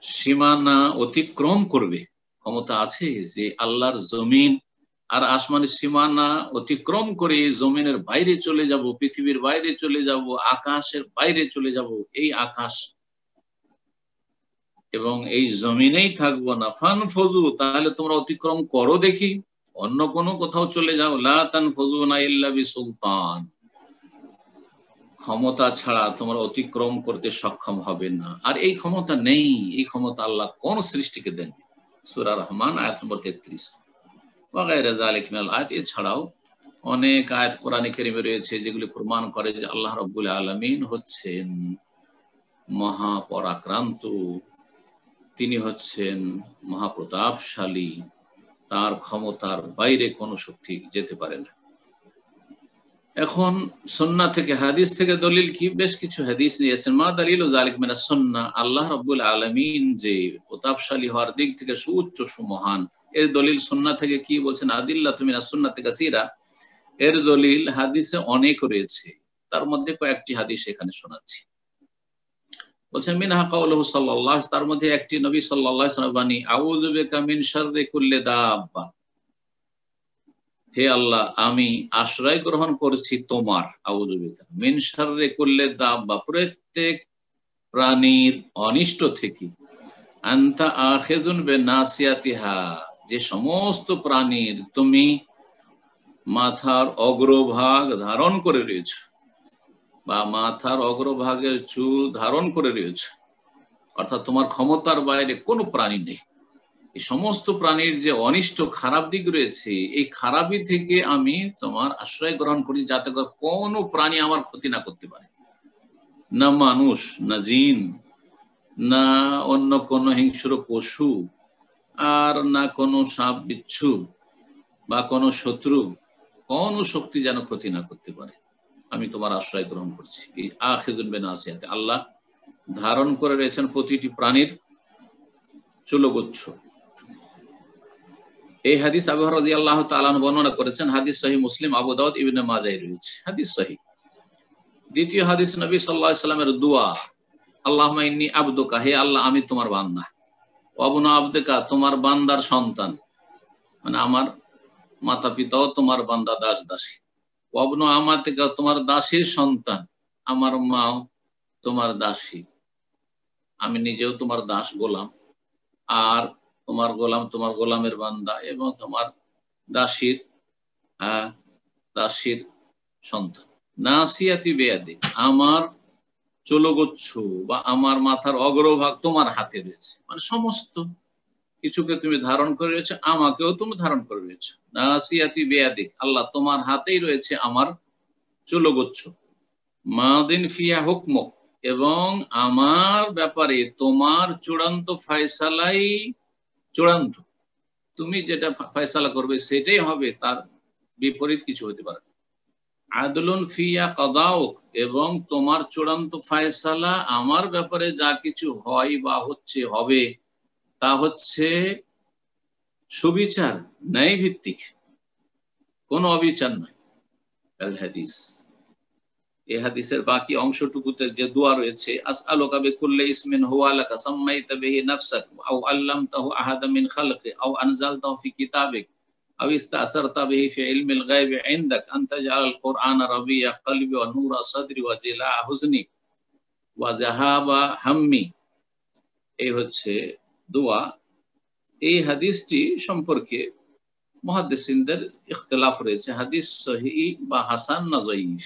সীমানা অতিক্রম করবে, ক্ষমতা আছে যে আল্লাহর জমিন আর আসমানের সীমানা অতিক্রম করে জমিনের বাইরে চলে যাব, পৃথিবীর বাইরে চলে যাব, আকাশের বাইরে চলে যাব, এই আকাশ এবং এই জমিনেই থাকবো না। ফানফুযু, তাহলে তোমরা অতিক্রম করো দেখি, অন্য কোনো কোথাও চলে যাও। লা তানফুযুনা ইল্লা বিসুলতান, ক্ষমতা ছাড়া তোমরা অতিক্রম করতে সক্ষম হবে না। আর এই ক্ষমতা নেই, এই ক্ষমতা আল্লাহ কোন সৃষ্টিকে দেন। সূরা রহমান আয়াত নম্বর 33। ওয়াগায়রা যালিকা মিনাল আয়াত, এছাড়াও অনেক আয়াত কোরআনে কারীমে রয়েছে যেগুলি প্রমাণ করে যে আল্লাহ রাব্বুল আলামিন হচ্ছেন মহাপরাক্রান্ত, তিনি হচ্ছেন মহাপ্রতাপশালী, তার ক্ষমতার বাইরে কোনো শক্তি যেতে পারে না। এখন সুন্নাহ থেকে, হাদিস থেকে দলিল কি? বেশ কিছু হাদিস নিয়েছেন। মা দালিলু যালিকা মিনাস সুন্নাহ, আল্লাহ রাব্বুল আলামিন যে প্রতাপশালী হওয়ার দিক থেকে সুউচ্চ সুমহান, এর দলিল সুন্নাহ থেকে কি বলছেন? আদিল্লাতু মিনাস সুন্নাতি কাসীরা, এর দলিল হাদিসে অনেক রয়েছে, তার মধ্যে কয়েকটি হাদিস এখানে শোনাচ্ছি। বলছেন মিনহা কাউলুহু সাল্লাল্লাহু, তার মধ্যে একটি নবী সাল্লাল্লাহু আলাইহি ওয়াসাল্লাম বাণী, আউযু বিকা মিন শাররি কুল্লি দাব্বা, হে আল্লাহ আমি আশ্রয় গ্রহণ করছি তোমার, আউযু বিকা মিন শাররি কুল্লি দাব্বা, প্রত্যেক প্রাণীর অনিষ্ট থেকে, আনতা আখিযুন বিনাসিয়াতিহা, যে সমস্ত প্রাণীর তুমি মাথার অগ্রভাগ ধারণ করে রয়েছে বা মাথার অগ্রভাগের চুল ধারণ করে রয়েছে, অর্থাৎ তোমার ক্ষমতার বাইরে কোনো প্রাণী নেই। এই সমস্ত প্রাণীর যে অনিষ্ট খারাপ দিক রয়েছে, এই খারাপি থেকে আমি তোমার আশ্রয় গ্রহণ করি, যাতে করে কোনো প্রাণী আমার ক্ষতি না করতে পারে, না মানুষ, না জিন, না অন্য কোনো হিংস্র পশু, আর না কোনো সাপ বিচ্ছু বা কোনো শত্রু, কোনো শক্তি যেন ক্ষতি না করতে পারে। আমি তোমার আশ্রয় গ্রহণ করছি। এই আখিযুন বিনাসিয়াতি, আল্লাহ ধারণ করে রয়েছেন প্রতিটি প্রাণীর চুলগুচ্ছ। এই হাদিস আবু হুরায়রা রাদিয়াল্লাহু তাআলা আনহু বর্ণনা করেছেন। হাদিস সহিহ মুসলিম, আবু দাউদ, ইবনে মাজাহ রয়েছে, হাদিস সহিহ। দ্বিতীয় হাদিস নবী সাল্লাল্লাহু আলাইহি ওয়াসাল্লামের দোয়া, আল্লাহুম্মা ইন্নী আবদুকা, হে আল্লাহ আমি তোমার বান্দা, ওয়া ইবনু আবদিকা, তোমার বান্দার সন্তান, মানে আমার মাতা পিতাও তোমার বান্দা দাস দাসী, ওয়া ইবনু আমাতিকা, তোমার দাসীর সন্তান, আমার মাও তোমার দাসী, আমি নিজেও তোমার দাস গোলাম, আর তোমার গোলাম তোমার গোলামের বান্দা এবং তোমার দাসীর দাসীর সন্তান। নাসিয়াতি বিয়াদিক, আমার চুলগুচ্ছ বা আমার মাথার অগ্রভাগ তোমার হাতে রয়েছে, মানে সমস্ত কিছুকে তুমি ধারণ করে রয়েছে, আমাকেও তুমি ধারণ করে রয়েছে। নাসিয়াতি বিয়াদিক, আল্লাহ তোমার হাতেই রয়েছে আমার চুলগুচ্ছ। মাদিন ফিয়া হুকমুক, এবং আমার ব্যাপারে তোমার চূড়ান্ত ফয়সালাই চূড়ান্ত, তুমি যেটা ফয়সালা করবে সেটাই হবে, তার বিপরীত কিছু হতে পারে। আদলুন ফিয়া কাদাউক, এবং তোমার চূড়ান্ত ফয়সালা আমার ব্যাপারে যা কিছু হয় বা হচ্ছে হবে তা হচ্ছে সুবিচার, ন্যায় ভিত্তিক, কোনো অবিচার নয়। আল হাদিস, এই হাদিসের বাকি অংশটুকুতে যে দোয়া রয়েছে, আসআলুকা বিকুল্লি ইসমিন হুয়া লাকা সাম্মাইতা বিহি নাফসাক আও আল্লামতাহু আহাদাম মিন খালকি আও আনজালতাহু ফি কিতাবিক আও ইস্তাসারতা বিহি ফি ইলমিল গায়বি ইনদাক আন তাজআলাল কুরআনা রাবিয়া কলবি ওয়া নূরা সাদরি ওয়া জিলাআ হুজনি ওয়া যাহাবা হাম্মি। এই হচ্ছে দোয়া। এই হাদিসটি সম্পর্কে মুহাদ্দিসিনদের ইখতিলাফ রয়েছে, হাদিস সহিহ বা হাসান না যায়ীফ।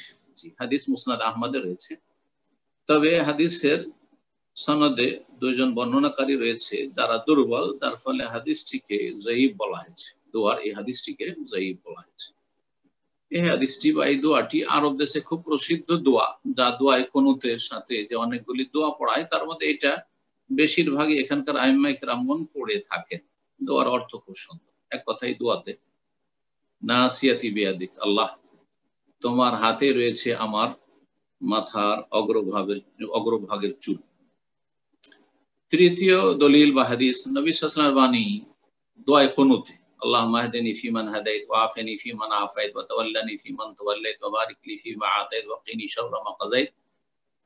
হাদিস মুসনাদ আহমদে রয়েছে, তবে হাদিসের সনদে দুইজন বর্ণনাকারী রয়েছে যারা দুর্বল, যার ফলে হাদিসটিকে যায়ীফ বলা হয়েছে। দোয়ার এই হাদিসটিকে যায়ীফ বলা হয়েছে। এই হাদিসটি বা এই দোয়াটি আরব দেশে খুব প্রসিদ্ধ দোয়া, যা দোয়ায় কুনুতের সাথে যে অনেকগুলি দোয়া পড়ায় তার মধ্যে এটা বেশিরভাগই এখানকার আইম্মায়ে কেরামগণ পড়ে থাকেন। দোয়ার অর্থ খুব সুন্দর। এক কথায় দোয়াতে নাসিয়াতি বিয়াদিক, আল্লাহ তোমার হাতে রয়েছে আমার মাথার অগ্রভাগের চুল। তৃতীয় দলিল বা হাদিস নবী সাল্লাল্লাহু আলাইহি ওয়াসাল্লামের বাণী দোয়ায়ে কুনুতে, আল্লাহুম্মা ইহদিনি ফিমান হাদাইত ওয়া আফিনি ফিমান আফাইত ওয়া তাওয়াল্লানি ফিমান তাওয়াল্লাইত ওয়া বারিক লি ফিমা আতাইত ওয়া কিনি শাররা মা কাযাইত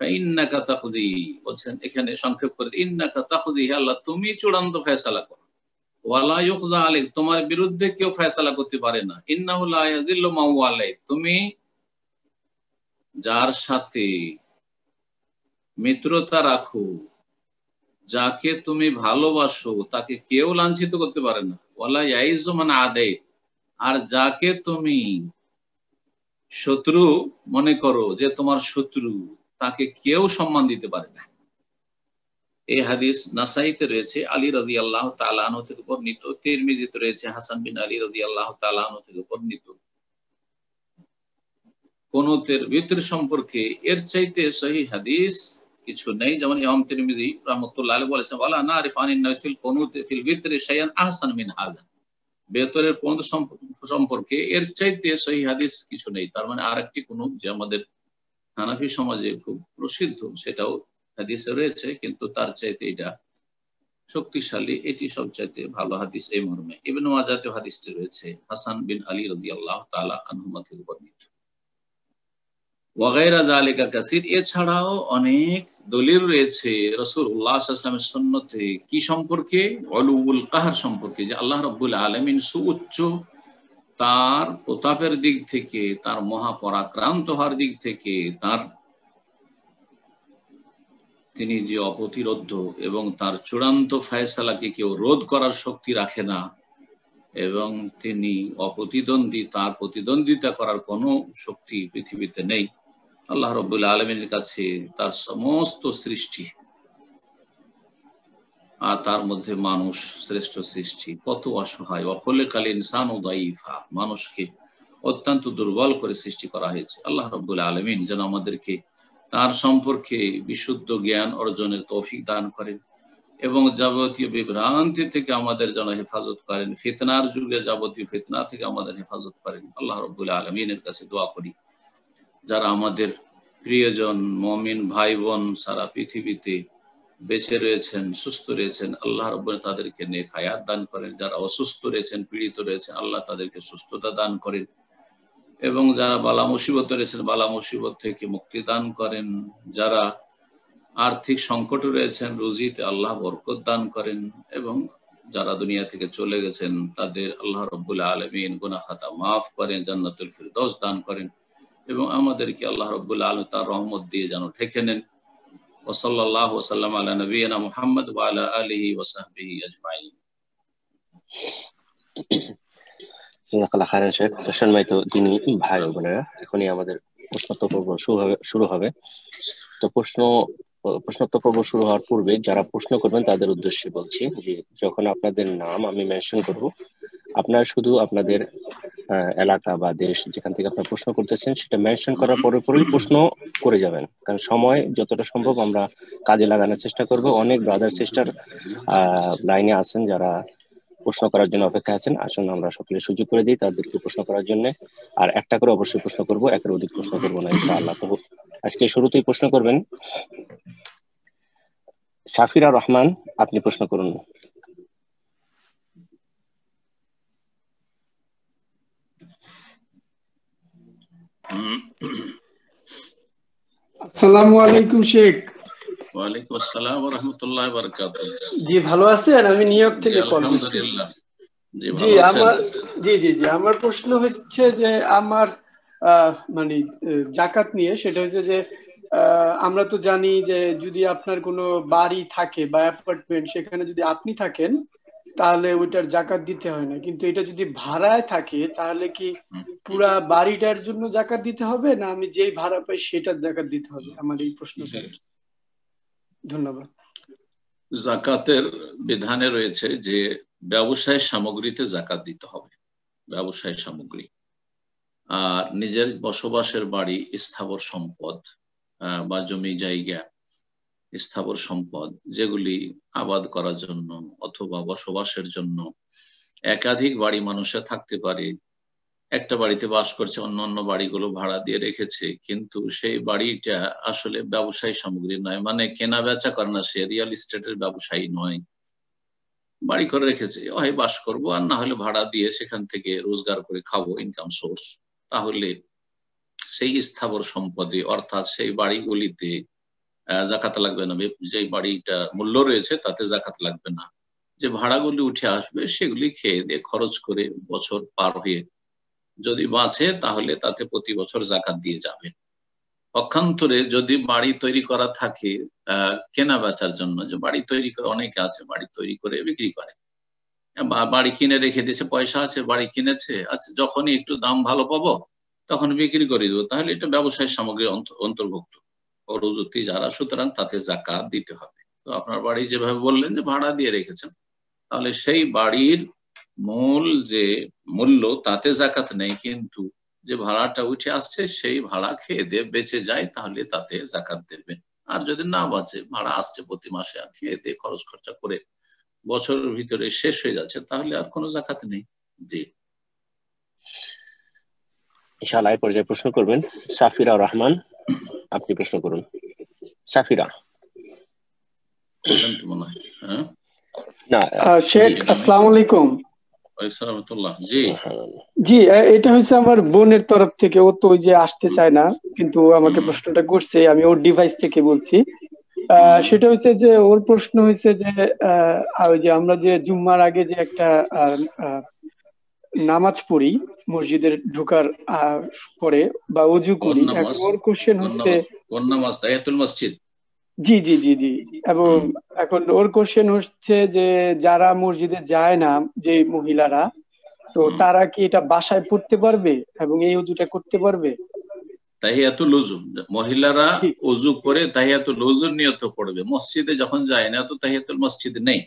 ফা ইন্নাকা তাকদি। বলেন এখানে সংক্ষেপ করে, ইন্নাকা তাকদি, আল্লাহ তুমি চূড়ান্ত ফয়সালা করো, ওয়া লা ইউকযা আলাইক, তোমার বিরুদ্ধে কেউ ফয়সালা করতে পারে না, ইন্নাহু লা ইয়াযিল্লু মান ওয়ালাইত, তুমি যার সাথে মিত্রতা রাখো, যাকে তুমি ভালোবাসো, তাকে কেউ লাঞ্ছিত করতে পারে না। ওয়ালা ইয়াইজু মান আদাইত, আর যাকে তুমি শত্রু মনে করো যে তোমার শত্রু, তাকে কেউ সম্মান দিতে পারে না। এই হাদিস নাসাইতে রয়েছে, আলী রাদিয়াল্লাহু তাআলা আনহু থেকে বর্ণিত, তিরমিজিতে রয়েছে হাসান বিন আলী রাদিয়াল্লাহু তাআলা আনহু থেকে বর্ণিত। কুনুতের বিতর সম্পর্কে এর চাইতে সহিহ হাদিস কিছু নেই। যেমন ইমাম তিরমিজি রাহমাতুল্লাহ আলাইহি বলেছেন, ওয়ালা নারিফ আনিন নাবী ফিল কুনুতি ফিল বিতরি শাইআন আহসান মিন হাযা, বিতরের কুনুত সম্পর্কে এর চাইতে সহিহ হাদিস কিছু নেই। তার মানে আরেকটি কুনুত যে আমাদের হানাফি সমাজে খুব প্রসিদ্ধ, সেটাও হাদিসে রয়েছে, কিন্তু তার চাইতে এটা শক্তিশালী, এটি সবচাইতে ভালো হাদিস এই মর্মে। ইবনে মাজাহতে হাদিসটি রয়েছে হাসান বিন আলী রাদিয়াল্লাহু তাআলা আনহুমা থেকে বর্ণিত। ওয়াগাইরা যালিকা কাসীর, এছাড়াও অনেক দলিল রয়েছে রাসূলুল্লাহ সাল্লাল্লাহু আলাইহি ওয়াসাল্লামের সুন্নতে কি সম্পর্কে, উলুউল কাহর সম্পর্কে, যে আল্লাহ রাব্বুল আলামিন সুউচ্চ তার প্রতাপের দিক থেকে, তার মহাপরাক্রান্ত হওয়ার দিক থেকে, তিনি যে অপ্রতিরোধ্য এবং তার চূড়ান্ত ফয়সালাকে কেউ রোধ করার শক্তি রাখে না, এবং তিনি অপ্রতিদ্বন্দ্বী, তার প্রতিদ্বন্দ্বিতা করার কোনো শক্তি পৃথিবীতে নেই। আল্লাহ রাব্বুল আলামিনের কাছে তার সমস্ত সৃষ্টি, আর তার মধ্যে মানুষ শ্রেষ্ঠ সৃষ্টি, কত অসহায়। ওয়াখুলিকাল ইনসানু দাঈফা, মানুষকে অত্যন্ত দুর্বল করে সৃষ্টি করা হয়েছে। আল্লাহ রাব্বুল আলামিন যেন আমাদেরকে তার সম্পর্কে বিশুদ্ধ জ্ঞান অর্জনের তৌফিক দান করেন এবং যাবতীয় বিভ্রান্তি থেকে আমাদের যেন হেফাজত করেন, ফিতনার যুগে যাবতীয় ফিতনা থেকে আমাদের হেফাজত করেন। আল্লাহ রাব্বুল আলামিনের কাছে দোয়া করি যারা আমাদের প্রিয়জন মুমিন ভাই বোন সারা পৃথিবীতে বেঁচে রয়েছেন, সুস্থ রয়েছেন, আল্লাহ রাব্বুল তাদেরকে নেক হায়াত দান করেন। যারা অসুস্থ রয়েছেন, পীড়িত রয়েছেন, আল্লাহ তাদেরকে সুস্থতা দান করেন এবং যারা বালা মুসিবত রয়েছেন, বালা মুসিবত থেকে মুক্তি দান করেন। যারা আর্থিক সংকটে রয়েছেন, রুজিতে আল্লাহ বরকত দান করেন এবং যারা দুনিয়া থেকে চলে গেছেন তাদের আল্লাহ রাব্বুল আলামিন গুনাহ খাতা মাফ করেন, জান্নাতুল ফিরদৌস দান করেন এবং আমাদেরকে আল্লাহ রাব্বুল আলামিন তার রহমত দিয়ে যেন ঢেকে নেন। ওয়া সাল্লাল্লাহু ওয়া সাল্লাম আলা নবিয়িনা মুহাম্মদ ওয়া আলা আলিহি ওয়া সাহবিহি আজমাইন।
জাযাকাল্লাহু খাইরান শেখ। সম্মানিত দিনী ভাই ও বোনেরা, এখনই আমাদের প্রশ্নোত্তর পর্ব শুরু হবে। তো প্রশ্নোত্তর পর্ব শুরু হওয়ার পূর্বে যারা প্রশ্ন করবেন তাদের উদ্দেশ্যে বলছি যে যখন আপনাদের নাম আমি মেনশন করব, আপনারা শুধু আপনাদের এলাকা বা দেশ যেখান থেকে আপনারা প্রশ্ন করতেছেন সেটা মেনশন করার পরেই প্রশ্ন করে যাবেন, কারণ সময় যতটা সম্ভব আমরা কাজে লাগানোর চেষ্টা করব। অনেক ব্রাদার সিস্টার লাইনে আছেন যারা প্রশ্ন করার জন্য অপেক্ষা আছেন, আসুন আমরা সকলে সুযোগ করে দিই তাদেরকে প্রশ্ন করার জন্য। আর একটা করে অবশ্যই প্রশ্ন করব, একের অধিক প্রশ্ন করবো না ইনশাআল্লাহ। তো আজকে শুরুতেই প্রশ্ন করবেন শাফিরা রহমান, আপনি প্রশ্ন করুন।
আসসালামু আলাইকুম শেখ।
ওয়ালাইকুম আসসালাম ওয়া রাহমাতুল্লাহি ওয়া বারাকাতুহু।
জি ভালো আছেন? আমি নিউ ইয়র্ক থেকে কল করছি। জি আমার প্রশ্ন হচ্ছে যে আমার মানে যাকাত নিয়ে, সেটা হচ্ছে যে আমরা তো জানি যে যদি আপনার কোনো বাড়ি থাকে বা অ্যাপার্টমেন্ট, সেখানে যদি আপনি থাকেন তাহলে ওইটার যাকাত দিতে হয় না, কিন্তু এটা যদি ভাড়ায় থাকে তাহলে কি পুরা বাড়িটার জন্য যাকাত দিতে হবে, না আমি যেই ভাড়া পাই সেটার যাকাত দিতে হবে? আমার এই প্রশ্নটা। ধন্যবাদ।
যাকাতের বিধানে রয়েছে যে ব্যবসায় সামগ্রীতে যাকাত দিতে হবে, ব্যবসায় সামগ্রী। আর নিজের বসবাসের বাড়ি, স্থাবর সম্পদ বা জমি জায়গা, স্থাবর সম্পদ যেগুলি আবাদ করার জন্য অথবা বসবাসের জন্য একাধিক বাড়ি মানুষের থাকতে পারে। একটা বাড়িতে বাস করছে, অন্য বাড়িগুলো ভাড়া দিয়ে রেখেছে, কিন্তু সেই বাড়িটা আসলে ব্যবসায়ী সামগ্রী নয়, মানে কেনা বেচা করে না, সে রিয়েল এস্টেটের ব্যবসায়ী নয়। বাড়ি করে রেখেছে, হয় বাস করবো আর না হলে ভাড়া দিয়ে সেখান থেকে রোজগার করে খাবো, ইনকাম সোর্স। তাহলে সেই স্থাবর সম্পদে অর্থাৎ সেই বাড়িগুলিতে জাকাত লাগবে না। যে বাড়িটা মূল্য রয়েছে তাতে জাকাত লাগবে না। যে ভাড়াগুলি উঠে আসবে সেগুলি খেয়ে দিয়ে খরচ করে বছর পার হয়ে যদি বাঁচে তাহলে তাতে প্রতি বছর জাকাত দিয়ে যাবে। পক্ষান্তরে যদি বাড়ি তৈরি করা থাকে কেনা বেচার জন্য, যে বাড়ি তৈরি করে অনেকে আছে, বাড়ি তৈরি করে বিক্রি করে, বাড়ি কিনে রেখে দিয়েছে, পয়সা আছে, বাড়ি কিনেছে, আচ্ছা যখনই একটু দাম ভালো পাবো তখন বিক্রি করে দেবো, তাহলে এটা ব্যবসায়িক সামগ্রীর অন্তর্ভুক্ত অরুজুতি যারা, সুতরাং তাতে যাকাত দিতে হবে। তো আপনার বাড়ি যেভাবে বললেন যে ভাড়া দিয়ে রেখেছেন, তাহলে সেই বাড়ির মূল যে মূল্য তাতে যাকাত নেই, কিন্তু যে ভাড়াটা উঠে আসছে সেই ভাড়া খেয়ে দিয়ে বেঁচে যায় তাহলে তাতে যাকাত দেবেন। আর যদি না বাঁচে, ভাড়া আসছে প্রতি মাসে আর খেয়ে দিয়ে খরচ খরচা করে বছরের ভিতরে শেষ হয়ে যাচ্ছে, তাহলে আর কোনো যাকাত নেই। জি
ইনশাআল্লাহ এই পর্যায়ে প্রশ্ন করবেন শাফিরা রহমান, আপনি প্রশ্ন করুন। শাফিরা
মনে হয়
না শেখ। আসসালামু আলাইকুম।
জি
জি, এটা হচ্ছে আমার বোনের তরফ থেকে। ও তো ওই যে আসতে চায় না, কিন্তু আমাকে প্রশ্নটা করছে, আমি ওর ডিভাইস থেকে বলছি। সেটা হচ্ছে যে ওর প্রশ্ন হচ্ছে যে ওই যে আমরা যে জুম্মার আগে যে একটা আহ, আহ, নামাজ পড়ি মসজিদের ঢোকার পরে, বা অজু
কোন
করি।
নামাজ?
এখন ওর কোশ্চেন হচ্ছে,
কোন নামাজ? তাহিয়াতুল মসজিদ।
জি জি জি জি, এবং এখন ওর কোশ্চেন হচ্ছে যে যারা মসজিদে যায় না, যে মহিলারা, তো তারা কি এটা বাসায় পড়তে পারবে এবং এই অজুটা করতে পারবে?
তাহিয়াতুল উযু মহিলারা
জি
উযু করে তাহিয়াতুল উযুর নিয়ত পড়বে। মসজিদে যখন যায় না তো তাহিয়াতুল মসজিদ নেই।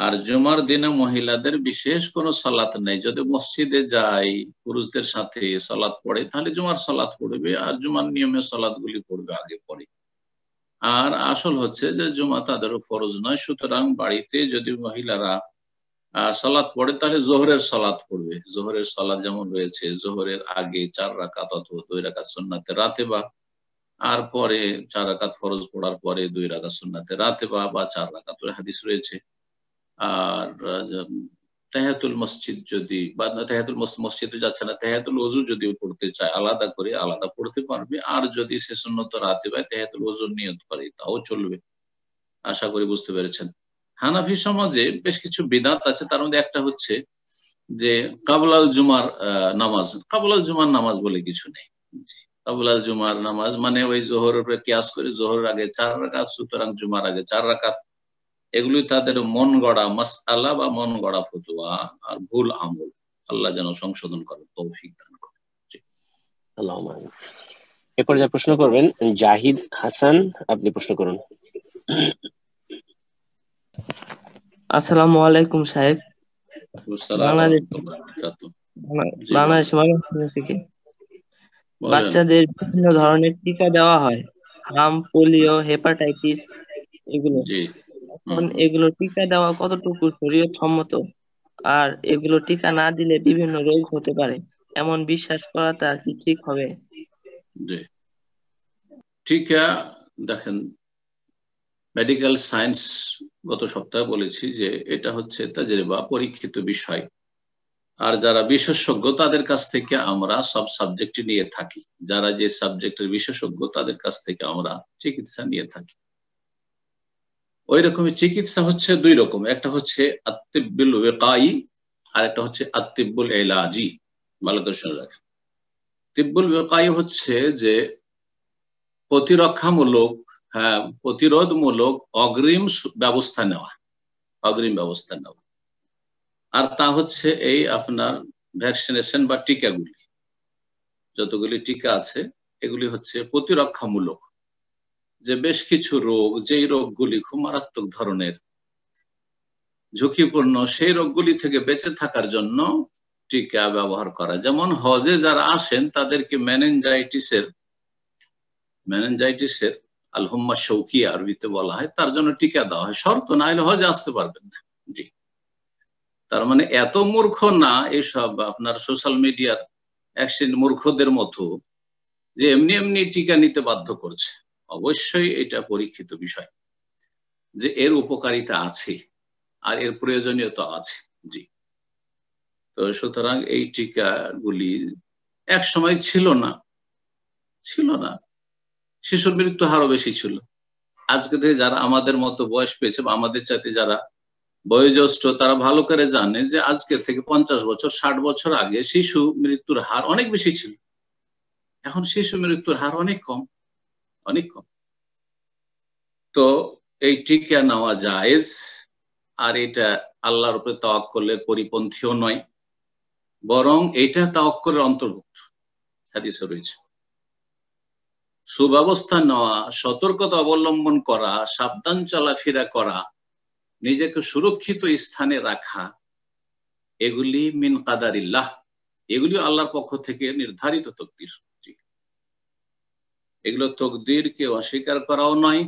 আর জুমার দিনে মহিলাদের বিশেষ কোনো সালাত নেই। যদি মসজিদে যায় পুরুষদের সাথে সালাত পড়ে তাহলে জুমার সালাত পড়বে, আর জুমার নিয়মে সালাত গুলি পড়বে আগে পরে। আর আসল হচ্ছে যে জুমা তাদেরও ফরজ নয়, সুতরাং বাড়িতে যদি মহিলারা সালাত পড়ে তাহলে জোহরের সালাত পড়বে। জোহরের সালাত যেমন রয়েছে, জোহরের আগে 4 রাকাত অথবা 2 রাকাত সুন্নাতে রাতেবা, আর পরে 4 রাকাত ফরজ পড়ার পরে 2 রাকাত সুন্নাতে রাতেবা বা 4 রাকাত হাদিস রয়েছে। আর তাহিয়াতুল মসজিদ যদি বা তাহিয়াতুল মসজিদে যাচ্ছে না, তাহিয়াতুল ওযু যদি পড়তে চায় আলাদা করে আলাদা পড়তে পারবে। আর যদি সে সুন্নত রাতেবায় তাহিয়াতুল ওযুর নিয়ত করে তাও চলবে। আশা করি বুঝতে পেরেছেন। হানাফি সমাজে বেশ কিছু বিদআত আছে, তার মধ্যে একটা হচ্ছে যে কাবলাল জুমার নামাজ। কাবলাল জুমার নামাজ বলে কিছু নেই। কাবলাল জুমার নামাজ মানে ওই জোহরের উপরে কিয়াস করে জোহরের আগে 4 রাকাত, সুতরাং জুমার আগে 4 রাকাত। এগুলি তাদের মন গড়া মাসআলা বা মন গড়া ফতোয়া আর ভুল আমল। আল্লাহ যেন সংশোধন করেন, তৌফিক দান করেন।
আল্লাহুম্মা আমিন। এরপর যা প্রশ্ন করবেন জাহিদ হাসান, আপনি প্রশ্ন করুন।
আসসালামু আলাইকুম সাহেব। বাংলাদেশ থেকে বাচ্চাদের বিভিন্ন ধরনের টিকা দেওয়া হয়, হাম, পোলিও, হেপাটাইটিস, এগুলো। এখন এগুলো টিকা দেওয়া কতটুকু শরীয়ত সম্মত, আর এগুলো টিকা না দিলে বিভিন্ন রোগ হতে পারে এমন বিশ্বাস করাটা কি ঠিক হবে?
জি, টিকা দেখেন, মেডিকেল সায়েন্স গত সপ্তাহে বলেছি যে এটা হচ্ছে তাজরিবা, পরীক্ষিত বিষয়। আর যারা বিশেষজ্ঞ তাদের কাছ থেকে আমরা সব সাবজেক্ট নিয়ে থাকি। যারা যে সাবজেক্টের বিশেষজ্ঞ তাদের কাছ থেকে আমরা চিকিৎসা নিয়ে থাকি। ওই রকমই চিকিৎসা হচ্ছে 2 রকম, একটা হচ্ছে আত-তিব্বুল ওয়াকাই আর একটা হচ্ছে আত-তিব্বুল ইলাজি। ভালো করে শুনে রাখেন। তিব্বুল ওয়াকাই হচ্ছে যে প্রতিরক্ষামূলক, প্রতিরোধমূলক অগ্রিম ব্যবস্থা নেওয়া, অগ্রিম ব্যবস্থা নেওয়া। আর তা হচ্ছে এই আপনার ভ্যাকসিনেশন বা টিকাগুলি, যতগুলি টিকা আছে এগুলি হচ্ছে প্রতিরক্ষামূলক। যে বেশ কিছু রোগ, যেই রোগগুলি খুব মারাত্মক ধরনের ঝুঁকিপূর্ণ, সেই রোগগুলি থেকে বেঁচে থাকার জন্য টিকা ব্যবহার করা। যেমন হজে যারা আসেন তাদেরকে মেনিনজাইটিসের আল-হুম্মা শৌকিয়া আরবিতে বলা হয়, তার জন্য টিকা দেওয়া হয়। শর্ত না হলে হজে আসতে পারবেন না। জি, তার মানে এত মূর্খ না এসব আপনার সোশ্যাল মিডিয়ার অ্যাক্সিডেন্ট মূর্খদের মতো যে এমনি এমনি টিকা নিতে বাধ্য করছে। অবশ্যই এটা পরীক্ষিত বিষয় যে এর উপকারিতা আছে আর এর প্রয়োজনীয়তা আছে। জি, তো সুতরাং এই টিকাগুলি এক সময় ছিল না, শিশুর মৃত্যু হারও বেশি ছিল। আজকে থেকে যারা আমাদের মতো বয়স পেয়েছে বা আমাদের চাইতে যারা বয়োজ্যেষ্ঠ, তারা ভালো করে জানে যে আজকে থেকে 50 বছর 60 বছর আগে শিশু মৃত্যুর হার অনেক বেশি ছিল। এখন শিশু মৃত্যুর হার অনেক কম, অনেক কম। তো এই টিকা নেওয়া জায়েজ, আর এটা আল্লাহর উপরে তাওয়াক্কুলের পরিপন্থীও নয়, বরং এটা তাওয়াক্কুলের অন্তর্ভুক্ত। হাদিসে রয়েছে সুব্যবস্থা নেওয়া, সতর্কতা অবলম্বন করা, সাবধান চলাফেরা করা, নিজেকে সুরক্ষিত স্থানে রাখা, এগুলি মিন কাদারিল্লাহ, এগুলি আল্লাহর পক্ষ থেকে নির্ধারিত তকদির। এগুলো তকদিরকে অস্বীকার করাও নয়,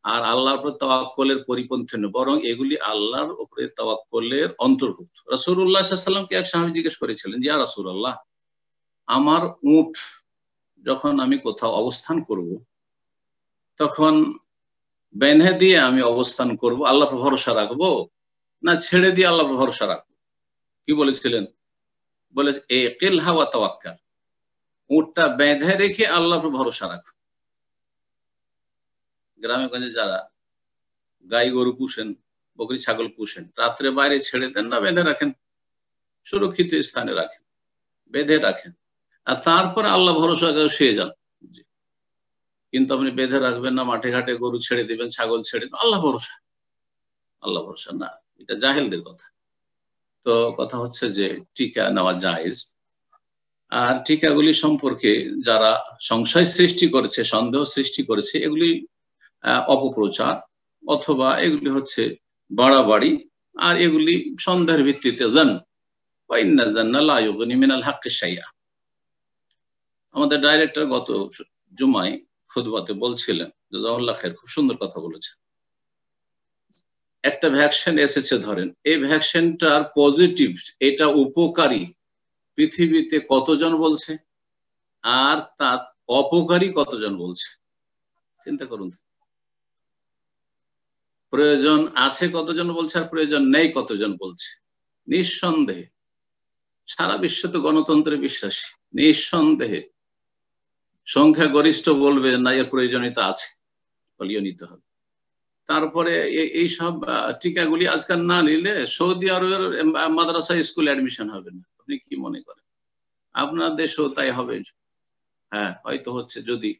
আর আল্লাহর উপর তাওয়াক্কুলের পরিপন্থী নয়, বরং এগুলি আল্লাহর উপরে তাওয়াক্কুলের অন্তর্ভুক্ত। রাসূলুল্লাহ সাল্লাল্লাহু আলাইহি ওয়াসাল্লামকে এক সাহাবী জিজ্ঞেস করেছিলেন, ইয়া রাসূলুল্লাহ, আমার উট যখন আমি কোথাও অবস্থান করব তখন বেঁধে দিয়ে আমি অবস্থান করব, আল্লাহর ভরসা রাখবো, না ছেড়ে দিয়ে আল্লাহর ভরসা রাখবো? কি বলেছিলেন? বলে ইকিলহা ওয়া তাওয়াক্কাল, উটটা বেঁধে রেখে আল্লাহর উপর ভরসা রাখো। গ্রামে গঞ্জে যারা গাই গরু পুষেন, বকরি ছাগল পুষেন, রাত্রে বাইরে ছেড়ে দেন না, বেঁধে রাখেন, সুরক্ষিত স্থানে রাখেন, বেঁধে রাখেন, আর তারপরে আল্লাহ ভরসা করে শুয়ে যান। কিন্তু আপনি বেঁধে রাখবেন না, মাঠে ঘাটে গরু ছেড়ে দিবেন, ছাগল ছেড়ে দেবেন, আল্লাহ ভরসা, আল্লাহ ভরসা না, এটা জাহেলদের কথা। তো কথা হচ্ছে যে টিকা নেওয়া জায়েজ। আর টিকাগুলি সম্পর্কে যারা সংশয় সৃষ্টি করেছে, সন্দেহ সৃষ্টি করেছে, এগুলি অপপ্রচার অথবা এগুলি হচ্ছে বাড়াবাড়ি, আর এগুলি সন্দেহের ভিত্তিতে জান ওয়া ইন্না জান্না লা ইউগনি মিনাল হাক্কি শাইআ। আমাদের ডাইরেক্টর গত জুমায় খুতবাতে বলছিলেন, জাযাকাল্লাহ খাইর, খুব সুন্দর কথা বলেছেন। একটা ভ্যাকসিন এসেছে, ধরেন এই ভ্যাকসিনটার পজিটিভ, এটা উপকারী, পৃথিবীতে কতজন বলছে, আর তার অপকারী কতজন বলছে? চিন্তা করুন। প্রয়োজন আছে কতজন বলছে, আর প্রয়োজন নেই কতজন বলছে? নিঃসন্দেহে সারা বিশ্ব তো গণতন্ত্রে বিশ্বাসী, নিঃসন্দেহে সংখ্যাগরিষ্ঠ বলবে না এর প্রয়োজনীয়তা আছে, বলিয়ে নিতে হবে। তারপরে এই সব টিকাগুলি আজকাল না নিলে সৌদি আরবের মাদ্রাসা স্কুল অ্যাডমিশন হবে না। আপনি কি মনে করেন? আপনার দেশেও তাই হবে? হ্যাঁ, হয়তো হচ্ছে। যদি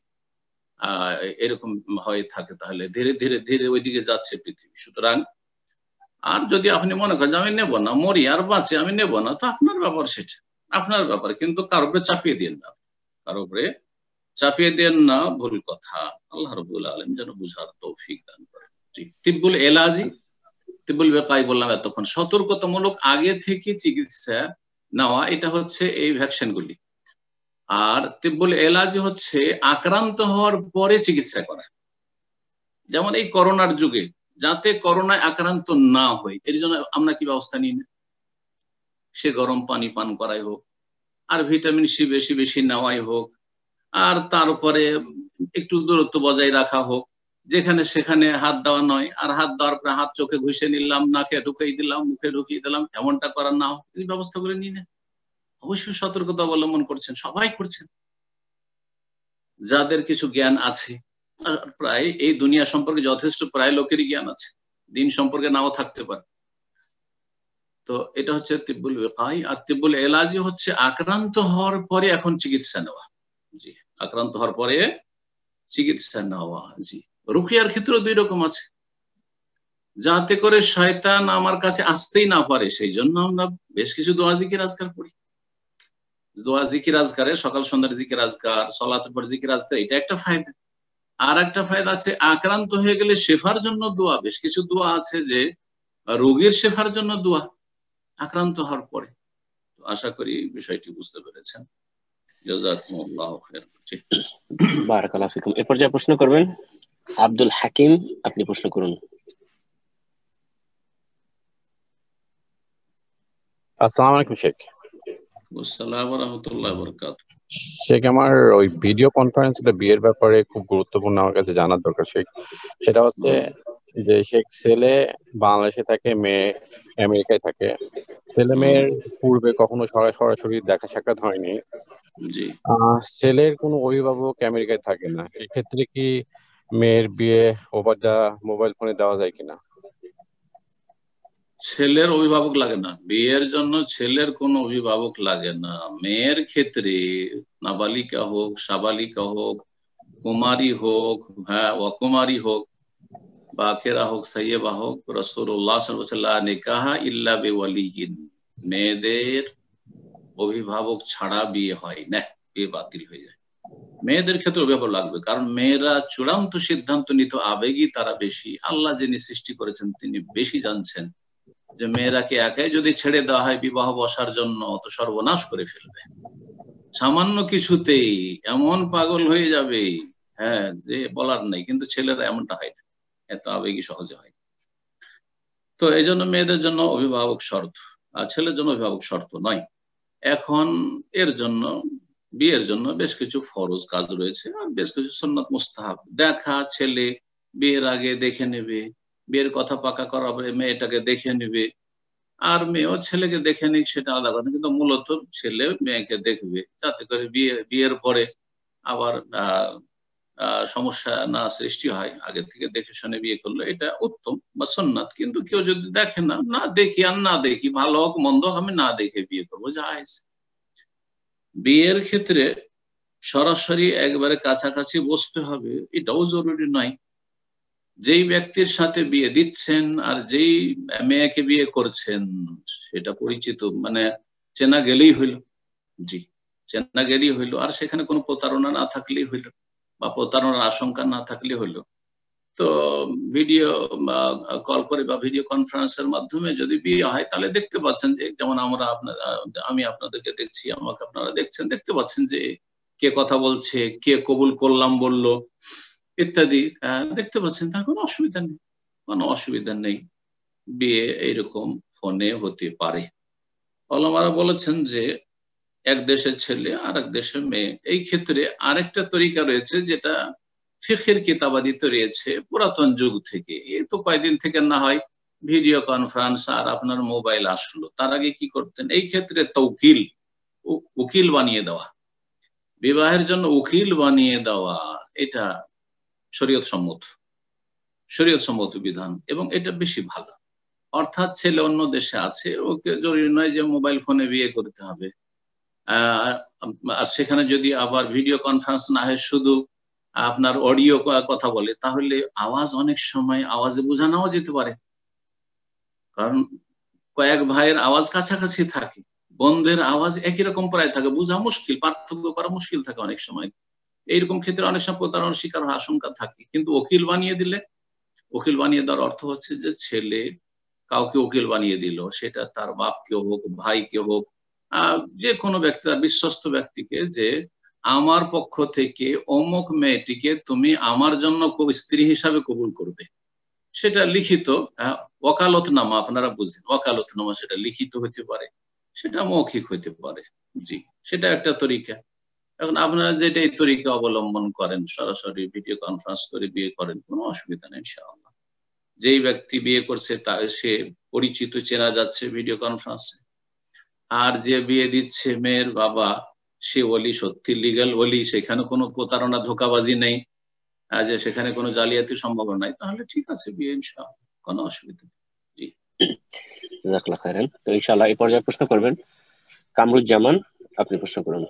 এরকম হয়ে থাকে তাহলে ধীরে ধীরে ধীরে ওইদিকে যাচ্ছে পৃথিবী। সুতরাং আর যদি আপনি মনে করেন যে আমি নেব না, মরি আর বাঁচি, আমি নেব না, তো আপনার ব্যাপার, সেটা আপনার ব্যাপার, কিন্তু কারো উপরে চাপিয়ে দিন না, কারো উপরে চাপিয়ে দেন না, ভুল কথা। আল্লাহ রাব্বুল আলামিন যেন বুঝার তৌফিক দান করেন। তিব্বুল এলাজি, তিব্বুল বেকাই বললাম এতক্ষণ, সতর্কতামূলক আগে থেকে চিকিৎসা নেওয়া, এটা হচ্ছে এই ভ্যাকসিনগুলি। আর তিব্বুল এলাজি হচ্ছে আক্রান্ত হওয়ার পরে চিকিৎসা করা। যেমন এই করোনার যুগে যাতে করোনায় আক্রান্ত না হয়, এর জন্য আমরা কি ব্যবস্থা নিই না? সে গরম পানি পান করাই হোক, আর ভিটামিন সি বেশি বেশি নেওয়াই হোক, আর তারপরে একটু দূরত্ব বজায় রাখা হোক, যেখানে সেখানে হাত দেওয়া নয়, আর হাত দেওয়ার পরে হাত চোখে ঘুষে নিলাম, নাকে ঢুকিয়ে দিলাম, মুখে ঢুকিয়ে দিলাম, এমনটা করা না হোক, এই ব্যবস্থা করে নিই না? অবশ্যই সতর্কতা অবলম্বন করছেন, সবাই করছেন, যাদের কিছু জ্ঞান আছে। প্রায় এই দুনিয়া সম্পর্কে যথেষ্ট প্রায় লোকেরই জ্ঞান আছে, দিন সম্পর্কে নাও থাকতে পারে। তো এটা হচ্ছে তিব্বুল ওয়াকাই। আর তিব্বুল এলাজি হচ্ছে আক্রান্ত হওয়ার পরে এখন চিকিৎসা নেওয়া। জি, আক্রান্ত হওয়ার পরে চিকিৎসা নেওয়া। জি, রুকিয়ার ক্ষেত্রে দুই রকম আছে, যাতে করে শয়তান আমার কাছে আসতেই না পারে, সেই জন্য আমরা বেশ কিছু দোয়া জিকির আজকার পড়ি। দোয়া জিকির আজকারে সকাল সন্ধ্যার জিকির আজকার, সালাতের পর জিকির আজকার, এটা একটা ফায়দা। আর একটা ফায়দা আছে আক্রান্ত হয়ে গেলে শেফার জন্য দোয়া। বেশ কিছু দোয়া আছে যে রোগীর শেফার জন্য দোয়া আক্রান্ত হওয়ার পরে। আশা করি বিষয়টি বুঝতে পেরেছেন। জাযাকুমুল্লাহু খাইরান।
বারাকাল্লাহু ফিকুম। এরপর যা প্রশ্ন করবেন আব্দুল হাকিম, আপনি প্রশ্ন করুন।
আসসালামু আলাইকুম শেখ।
আসসালামু ওয়া রাহমাতুল্লাহি ওয়া বারাকাতুহু।
শেখ, আমার ওই ভিডিও কনফারেন্সটা বিয়ের ব্যাপারে খুব গুরুত্বপূর্ণ, আমার কাছে জানার দরকার শেখ। সেটা হচ্ছে যে শেখ, ছেলে বাংলাদেশে থাকে, মেয়ে আমেরিকায় থাকে। ছেলে মেয়ের পূর্বে কখনো সরাসরি দেখা সাক্ষাৎ হয়নি। ছেলের কোনো অভিভাবক আমেরিকায় থাকে না, এক্ষেত্রে কি মেয়ের বিয়ে ওভার দা মোবাইল ফোনে দেওয়া যায় কিনা?
ছেলের অভিভাবক লাগে না, বিয়ের জন্য ছেলের কোনো অভিভাবক লাগে না। মেয়ের ক্ষেত্রে নাবালিকা হোক, সাবালিকা হোক, কুমারী হোক, হ্যাঁ অকুমারী হোক, বাকেরা হোক, সাইয়েবা হোক, রাসূলুল্লাহ সাল্লাল্লাহু আলাইহি ওয়াসাল্লাম নিকাহা ইল্লা বিওয়ালিয়িন, মেয়েদের অভিভাবক ছাড়া বিয়ে হয় না, বিয়ে বাতিল হয়ে যায়। মেয়েদের ক্ষেত্রে অভিভাবক লাগবে, কারণ মেয়েরা চূড়ান্ত সিদ্ধান্ত নিত আবেগী, তারা বেশি। আল্লাহ যিনি সৃষ্টি করেছেন তিনি বেশি জানছেন যে মেয়েরাকে একাই যদি ছেড়ে দেওয়া হয় বিবাহ বসার জন্য, তো সর্বনাশ করে ফেলবে। সামান্য কিছুতেই এমন পাগল হয়ে যাবে, হ্যাঁ, যে বলার নেই। কিন্তু ছেলেরা এমনটা হয় না, এত আবেগী সহজে হয়। তো এই জন্য মেয়েদের জন্য অভিভাবক শর্ত, আর ছেলের জন্য অভিভাবক শর্ত নয়। এখন এর জন্য বিয়ের জন্য বেশ কিছু ফরজ কাজ রয়েছে, আর বেশ কিছু সুন্নাত মুস্তাহাব। দেখা, ছেলে বিয়ের আগে দেখে নেবে, বিয়ের কথা পাকা করার পরে মেয়েটাকে দেখে নেবে, আর মেয়েও ছেলেকে দেখে নিক সেটা আলাদা কথা, কিন্তু মূলত ছেলে মেয়েকে দেখবে যাতে করে বিয়ের পরে আবার সমস্যা না সৃষ্টি হয়। আগে থেকে দেখে শুনে বিয়ে করলে এটা উত্তম বা সুন্নাত। কিন্তু কেউ যদি দেখে না, না দেখি আর না দেখি, ভালো হোক মন্দ হোক আমি না দেখে বিয়ে করবো, জায়েজ। বিয়ের ক্ষেত্রে সরাসরি একবারে কাছাকাছি বসতে হবে এটাও জরুরি নয়। যেই ব্যক্তির সাথে বিয়ে দিচ্ছেন আর যেই মেয়েকে বিয়ে করছেন সেটা পরিচিত, মানে চেনা গেলেই হইল। জি, চেনা গেলেই হইল, আর সেখানে কোনো প্রতারণা না থাকলেই হইল বা প্রতারণার আশঙ্কা না থাকলে হইল। তো ভিডিও কল করে বা ভিডিও কনফারেন্সের মাধ্যমে যদি বিয়ে হয় তাহলে দেখতে পাচ্ছেন যে, যেমন আমি আপনাদেরকে দেখছি, আমাকে আপনারা দেখছেন, দেখতে পাচ্ছেন যে কে কথা বলছে, কে কবুল করলাম বললো ইত্যাদি দেখতে পাচ্ছেন। তার কোনো অসুবিধা নেই, কোনো অসুবিধা নেই। বিয়ে এইরকম ফোনে হতে পারে। ওলামারা বলেছেন যে এক দেশের ছেলে আর এক দেশের মেয়ে, এই ক্ষেত্রে আরেকটা তরিকা রয়েছে যেটা ফিকহের কিতাবাদিতে রয়েছে পুরাতন যুগ থেকে। এই তো কয়েকদিন থেকে না হয় ভিডিও কনফারেন্স আর আপনার মোবাইল আসলো, তার আগে কি করতেন? এই ক্ষেত্রে তৌকিল, উকিল বানিয়ে দেওয়া, বিবাহের জন্য উকিল বানিয়ে দেওয়া, এটা শরীয়ত সম্মত বিধান এবং এটা বেশি ভালো। অর্থাৎ ছেলে অন্য দেশে আছে, ওকে জরুরি নয় যে মোবাইল ফোনে বিয়ে করতে হবে। আর সেখানে যদি আবার ভিডিও কনফারেন্স না হয়, শুধু আপনার অডিও কথা বলে, তাহলে আওয়াজ অনেক সময় আওয়াজে বোঝা নাও যেতে পারে। কারণ কয়েক ভাইয়ের আওয়াজ কাছাকাছি থাকে, বোনদের আওয়াজ একই রকম প্রায় থাকে, বোঝা মুশকিল, পার্থক্য করা মুশকিল থাকে অনেক সময়। এইরকম ক্ষেত্রে অনেক সময় প্রতারণার শিকার হওয়ার আশঙ্কা থাকে। কিন্তু উকিল বানিয়ে দিলে, উকিল বানিয়ে দেওয়ার অর্থ হচ্ছে যে ছেলে কাউকে উকিল বানিয়ে দিল, সেটা তার বাপকে হোক, ভাইকে হোক, যে কোনো ব্যক্তি, তার বিশ্বস্ত ব্যক্তিকে, যে আমার পক্ষ থেকে অমুক মেয়েটিকে তুমি আমার জন্য স্ত্রী হিসাবে কবুল করবে। সেটা লিখিত ওকালতনামা, আপনারা বুঝেন ওকালতনামা, সেটা লিখিত হতে পারে, সেটা মৌখিক হইতে পারে। জি, সেটা একটা তরিকা। এখন আপনারা যেটা এই তরিকা অবলম্বন করেন, সরাসরি ভিডিও কনফারেন্স করে বিয়ে করেন, কোনো অসুবিধা নেই ইনশাআল্লাহ। যেই ব্যক্তি বিয়ে করছে সে পরিচিত, চেনা যাচ্ছে ভিডিও কনফারেন্সে। আর যে বিয়ে দিচ্ছে মেয়ের বাবা, সে ওলি, সত্যি লিগ্যাল ওলি, সেখানে কোনো প্রতারণা ধোঁকাবাজি নেই, যে সেখানে কোনো জালিয়াতির সম্ভাবনা নাই, তাহলে ঠিক আছে বিয়ে ইনশাআল্লাহ, কোনো অসুবিধা নেই। জি,
জাযাকাল্লাহু খাইরান। তো ইনশাআল্লাহ এই পর্যায়ে প্রশ্ন করবেন কামরুজ্জামান, আপনি প্রশ্ন করুন।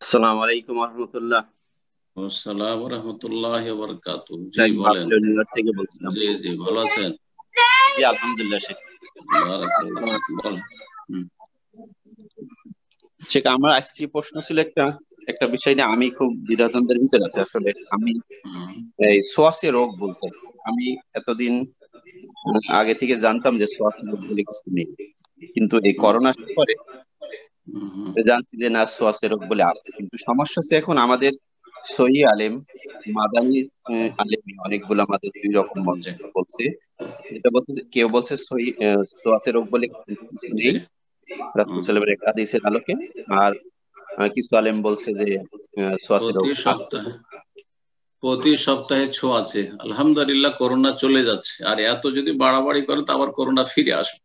আসসালামু আলাইকুম ওয়া রাহমাতুল্লাহ।
আসসালামু ওয়া রাহমাতুল্লাহি ওয়া বারাকাতুহু। জি বলেন।
নিউইয়র্ক থেকে বলছিলাম।
জি জি, ভালো আছেন?
জি আলহামদুলিল্লাহ শেখ।
বারাকাল্লাহ, বলেন।
শেখ, আমার আজকে প্রশ্ন ছিল একটা বিষয় নিয়ে আমি খুব দ্বিধাদ্বন্দ্বের ভিতরে আছি। আসলে আমি এই সোয়াসে রোগ বলতে, আমি এতদিন আগে থেকে জানতাম যে সোয়াসে রোগ বলে কিছু নেই, কিন্তু এই করোনার পরে জানছি যে না, সোয়াসে রোগ বলে আছে। কিন্তু সমস্যা হচ্ছে এখন আমাদের সহি আলেম, মাদানী আলেম, অনেকগুলো আমাদের দুই রকম বলছে। যেটা বলছে, কেউ বলছে সোয়াসে রোগ বলে কিছু নেই রাসূল সাল্লাল্লাহু আলাইহি ওয়াসাল্লামের এক হাদিসের আলোকে, আর কিছু আলেম বলছে যে সোয়াসে রোগ
প্রতি সপ্তাহে ছোঁয়াচে। আলহামদুলিল্লাহ করোনা চলে যাচ্ছে, আর এত যদি বাড়াবাড়ি করে তো আবার করোনা ফিরে আসবে।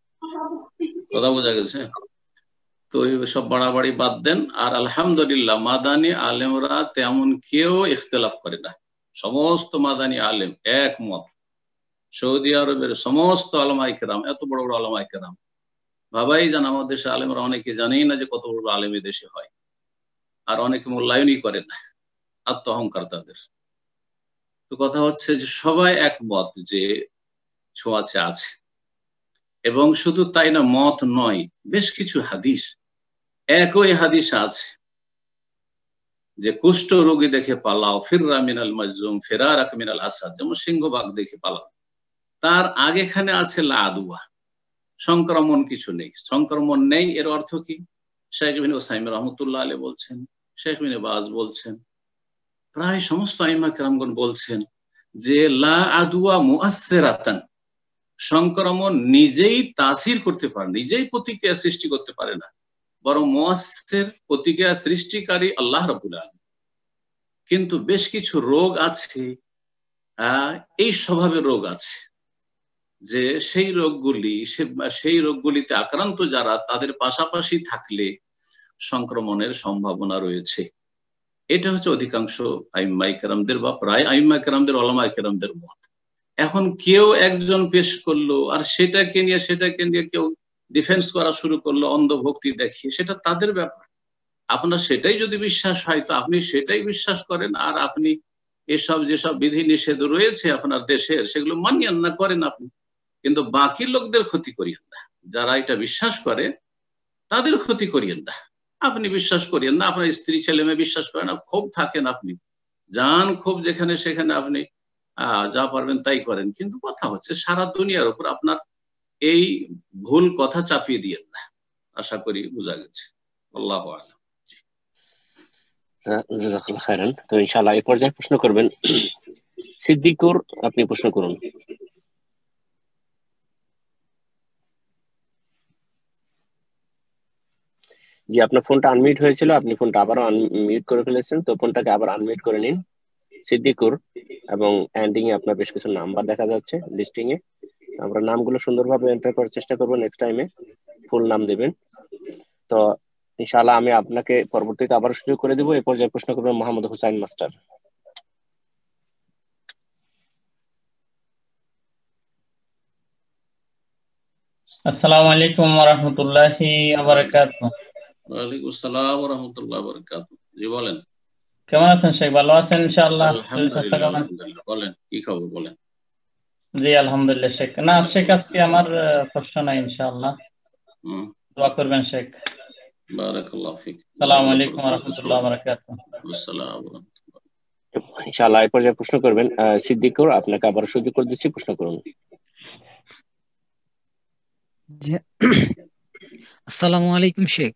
কথা বোঝা গেছে? তো সব বাড়াবাড়ি বাদ দেন। আর আলহামদুলিল্লাহ মাদানী আলেমরা তেমন কেউ ইখতিলাফ করে না, সমস্ত মাদানী আলেম একমত। সৌদি আরবের সমস্ত আলেমায়ে কেরাম, এত বড় বড় আলেমায়ে কেরাম, ভাবাই যান আমাদের দেশে আলেমরা অনেকে জানেই না যে কত বড় আলেম দেশে হয়, আর অনেকে মূল্যায়নই করে না, আত্ম অহংকার তাদের। তো কথা হচ্ছে যে সবাই একমত যে ছোঁয়াচে আছে। এবং শুধু তাই না, মত নয়, বেশ কিছু হাদিস, একই হাদিস আছে যে কুষ্ঠ রোগী দেখে পালাও, ফিররা মিনাল মাজজুম ফিরারাক মিনাল আসাদ, যেমন সিংহবাগ দেখে পালাও। তার আগেখানে আছে লা আদওয়া, সংক্রমণ কিছু নেই। সংক্রমণ নেই এর অর্থ কি? শেখ ইবনে উসাইমিন রাহমাতুল্লাহ আলাইহি বলছেন, শেখ ইবনে বাজ বলছেন, প্রায় সমস্ত আইম্মা কেরামগণ বলছেন যে লা আদওয়া মুআসসিরাতান, সংক্রমণ নিজেই তাসির করতে পারে, নিজেই প্রতিক্রিয়া সৃষ্টি করতে পারে না, বরং মুআসসির, প্রতিক্রিয়া সৃষ্টিকারী আল্লাহ রাব্বুল আলামিন। কিন্তু বেশ কিছু রোগ আছে, এই স্বভাবের রোগ আছে, যে সেই রোগগুলিতে আক্রান্ত যারা, তাদের পাশাপাশি থাকলে সংক্রমণের সম্ভাবনা রয়েছে। এটা হচ্ছে অধিকাংশ আইম্মায়ে কেরামদের বা প্রায় আইম্মায়ে কেরামদের, ওলামায়ে কেরামদের মত। এখন কেউ একজন পেশ করলো আর সেটাকে নিয়ে কেউ ডিফেন্স করা শুরু করলো অন্ধভক্তি দেখিয়ে, সেটা তাদের ব্যাপার। আপনার সেটাই যদি বিশ্বাস হয় তো আপনি সেটাই বিশ্বাস করেন, আর আপনি যেসব বিধি নিষেধ রয়েছে আপনার দেশের সেগুলো মানিয়েন না, করেন আপনি, কিন্তু বাকি লোকদের ক্ষতি করিয়েন না। যারা এটা বিশ্বাস করে তাদের ক্ষতি করিয়েন না, আপনি বিশ্বাস করিয়েন না। আপনার স্ত্রী ছেলে মেয়ে বিশ্বাস করে না, ক্ষোভ থাকেন, আপনি যান ক্ষোভ যেখানে সেখানে আপনি যা পারবেন তাই করেন, কিন্তু কথা হচ্ছে সারা দুনিয়ার উপর আপনার এই ভুল কথা চাপিয়ে দিয়েন না। আশা করি বোঝা গেছে। আল্লাহু আ'লাম।
জাযাকাল্লাহু খাইরান। তো ইনশাআল্লাহ এই পর্যায়ে প্রশ্ন করবেন সিদ্দিকুর, আপনি প্রশ্ন করুন। জি, আপনার ফোনটা আনমিউট হয়েছিল, আপনি ফোনটা আবারও আনমিউট করে ফেলেছেন, তো ফোনটাকে আবার আনমিউট করে নিন সিদ্দিকুর। এবং এন্ডিং এ আপনার বেশ কিছু নাম্বার দেখা যাচ্ছে লিস্টিং এ, আমরা নামগুলো সুন্দরভাবে এন্টার করার চেষ্টা করবো। নেক্সট টাইমে ফুল নাম দেবেন। তো ইনশাআল্লাহ আমি আপনাকে পরবর্তীতে আবার সুযোগ করে দেবো। এই পর্যায়ে প্রশ্ন করবেন মোহাম্মদ হুসাইন মাস্টার।
আসসালামু আলাইকুম ওয়া রাহমাতুল্লাহি ওয়া বারাকাতুহু।
ওয়া আলাইকুম আসসালাম ওয়া রাহমাতুল্লাহি ওয়া বারাকাতুহু। জি বলেন।
কেমন আছেন শেখ? ভালো আছেন ইনশাআল্লাহ?
আলহামদুলিল্লাহ। বলেন কি খবর বলেন।
জি আলহামদুলিল্লাহ শেখ। না শেখ আজকে আমার প্রশ্ন নাই ইনশাআল্লাহ, দোয়া করবেন শেখ।
বারাকাল্লাহু ফিক।
আসসালামু আলাইকুম ওয়া রাহমাতুল্লাহি ওয়া বারাকাতুহু।
আসসালাম ওয়া রাহমাতুল্লাহ।
ইনশাআল্লাহ এই পর্যায়ে প্রশ্ন করবেন সিদ্দিকুর, আপনাকে আবার সুযোগ করে দিচ্ছি, প্রশ্ন করুন।
আসসালামু আলাইকুম শেখ।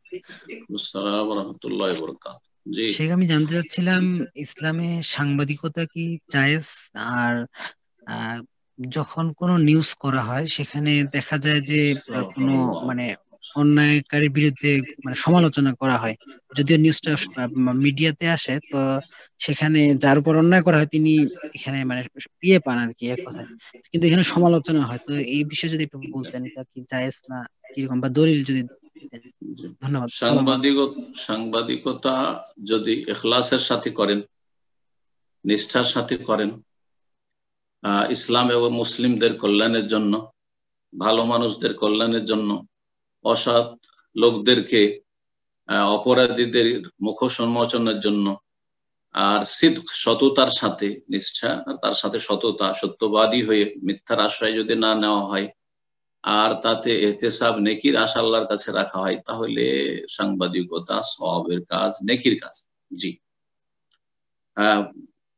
আসসালাম ওয়া রাহমাতুল্লাহি ওয়া বারাকাতুহু। জি
শেখ, আমি জানতে চাচ্ছিলাম ইসলামে সাংবাদিকতা কি জায়েজ? আর যখন কোনো নিউজ করা হয় সেখানে দেখা যায় যে কোনো মানে অন্যায়কারীর বিরুদ্ধে মানে সমালোচনা করা হয়, যদিও নিউজটা মিডিয়াতে আসে, তো সেখানে যার উপর অন্যায় করা হয় তিনি এখানে মানে ইয়ে পান আর কি, এক কথায়, কিন্তু এখানে সমালোচনা হয়। তো এই বিষয়ে যদি একটু বলতেন, এটা কি জায়েজ না কিরকম, বা দলিল যদি। ধন্যবাদ।
সাংবাদিকতা যদি ইখলাসের সাথে করেন, নিষ্ঠার সাথে করেন, ইসলাম এবং মুসলিমদের কল্যাণের জন্য, ভালো মানুষদের কল্যাণের জন্য, অসৎ লোকদেরকে, অপরাধীদের মুখোশ উন্মোচনের জন্য, আর সিদক সততার সাথে নিষ্ঠা, তার সাথে সততা, সত্যবাদী হয়ে মিথ্যার আশ্রয় যদি না নেওয়া হয়, আর তাতে ইহতিসাব নেকির আশা আল্লাহর কাছে রাখা হয়, তাহলে সাংবাদিকতা সওয়াবের কাজ, নেকির কাজ। জি,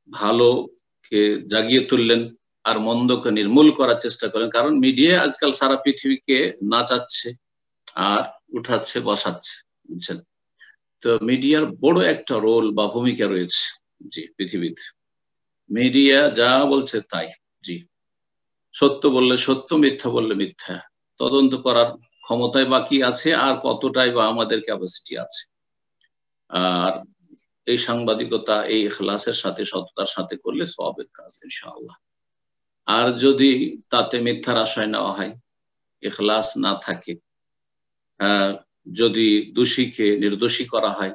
ভালোকে জাগিয়ে তুললেন আর মন্দকে নির্মূল করার চেষ্টা করেন, কারণ মিডিয়া আজকাল সারা পৃথিবীকে নাচাচ্ছে আর উঠাচ্ছে বসাচ্ছে, বুঝছেন। তো মিডিয়ার বড় একটা রোল বা ভূমিকা রয়েছে জি পৃথিবীতে। মিডিয়া যা বলছে তাই, জি, সত্য বললে সত্য, মিথ্যা বললে মিথ্যা, তদন্ত করার ক্ষমতায় বাকি আছে আর কতটাই বা আমাদের ক্যাপাসিটি আছে। আর এই সাংবাদিকতা এই ইখলাসের সাথে, সততার সাথে করলে সওয়াবের কাজ ইনশাআল্লাহ। আর যদি তাতে মিথ্যার আশ্রয় নেওয়া হয়, ইখলাস না থাকে, যদি দোষীকে নির্দোষী করা হয়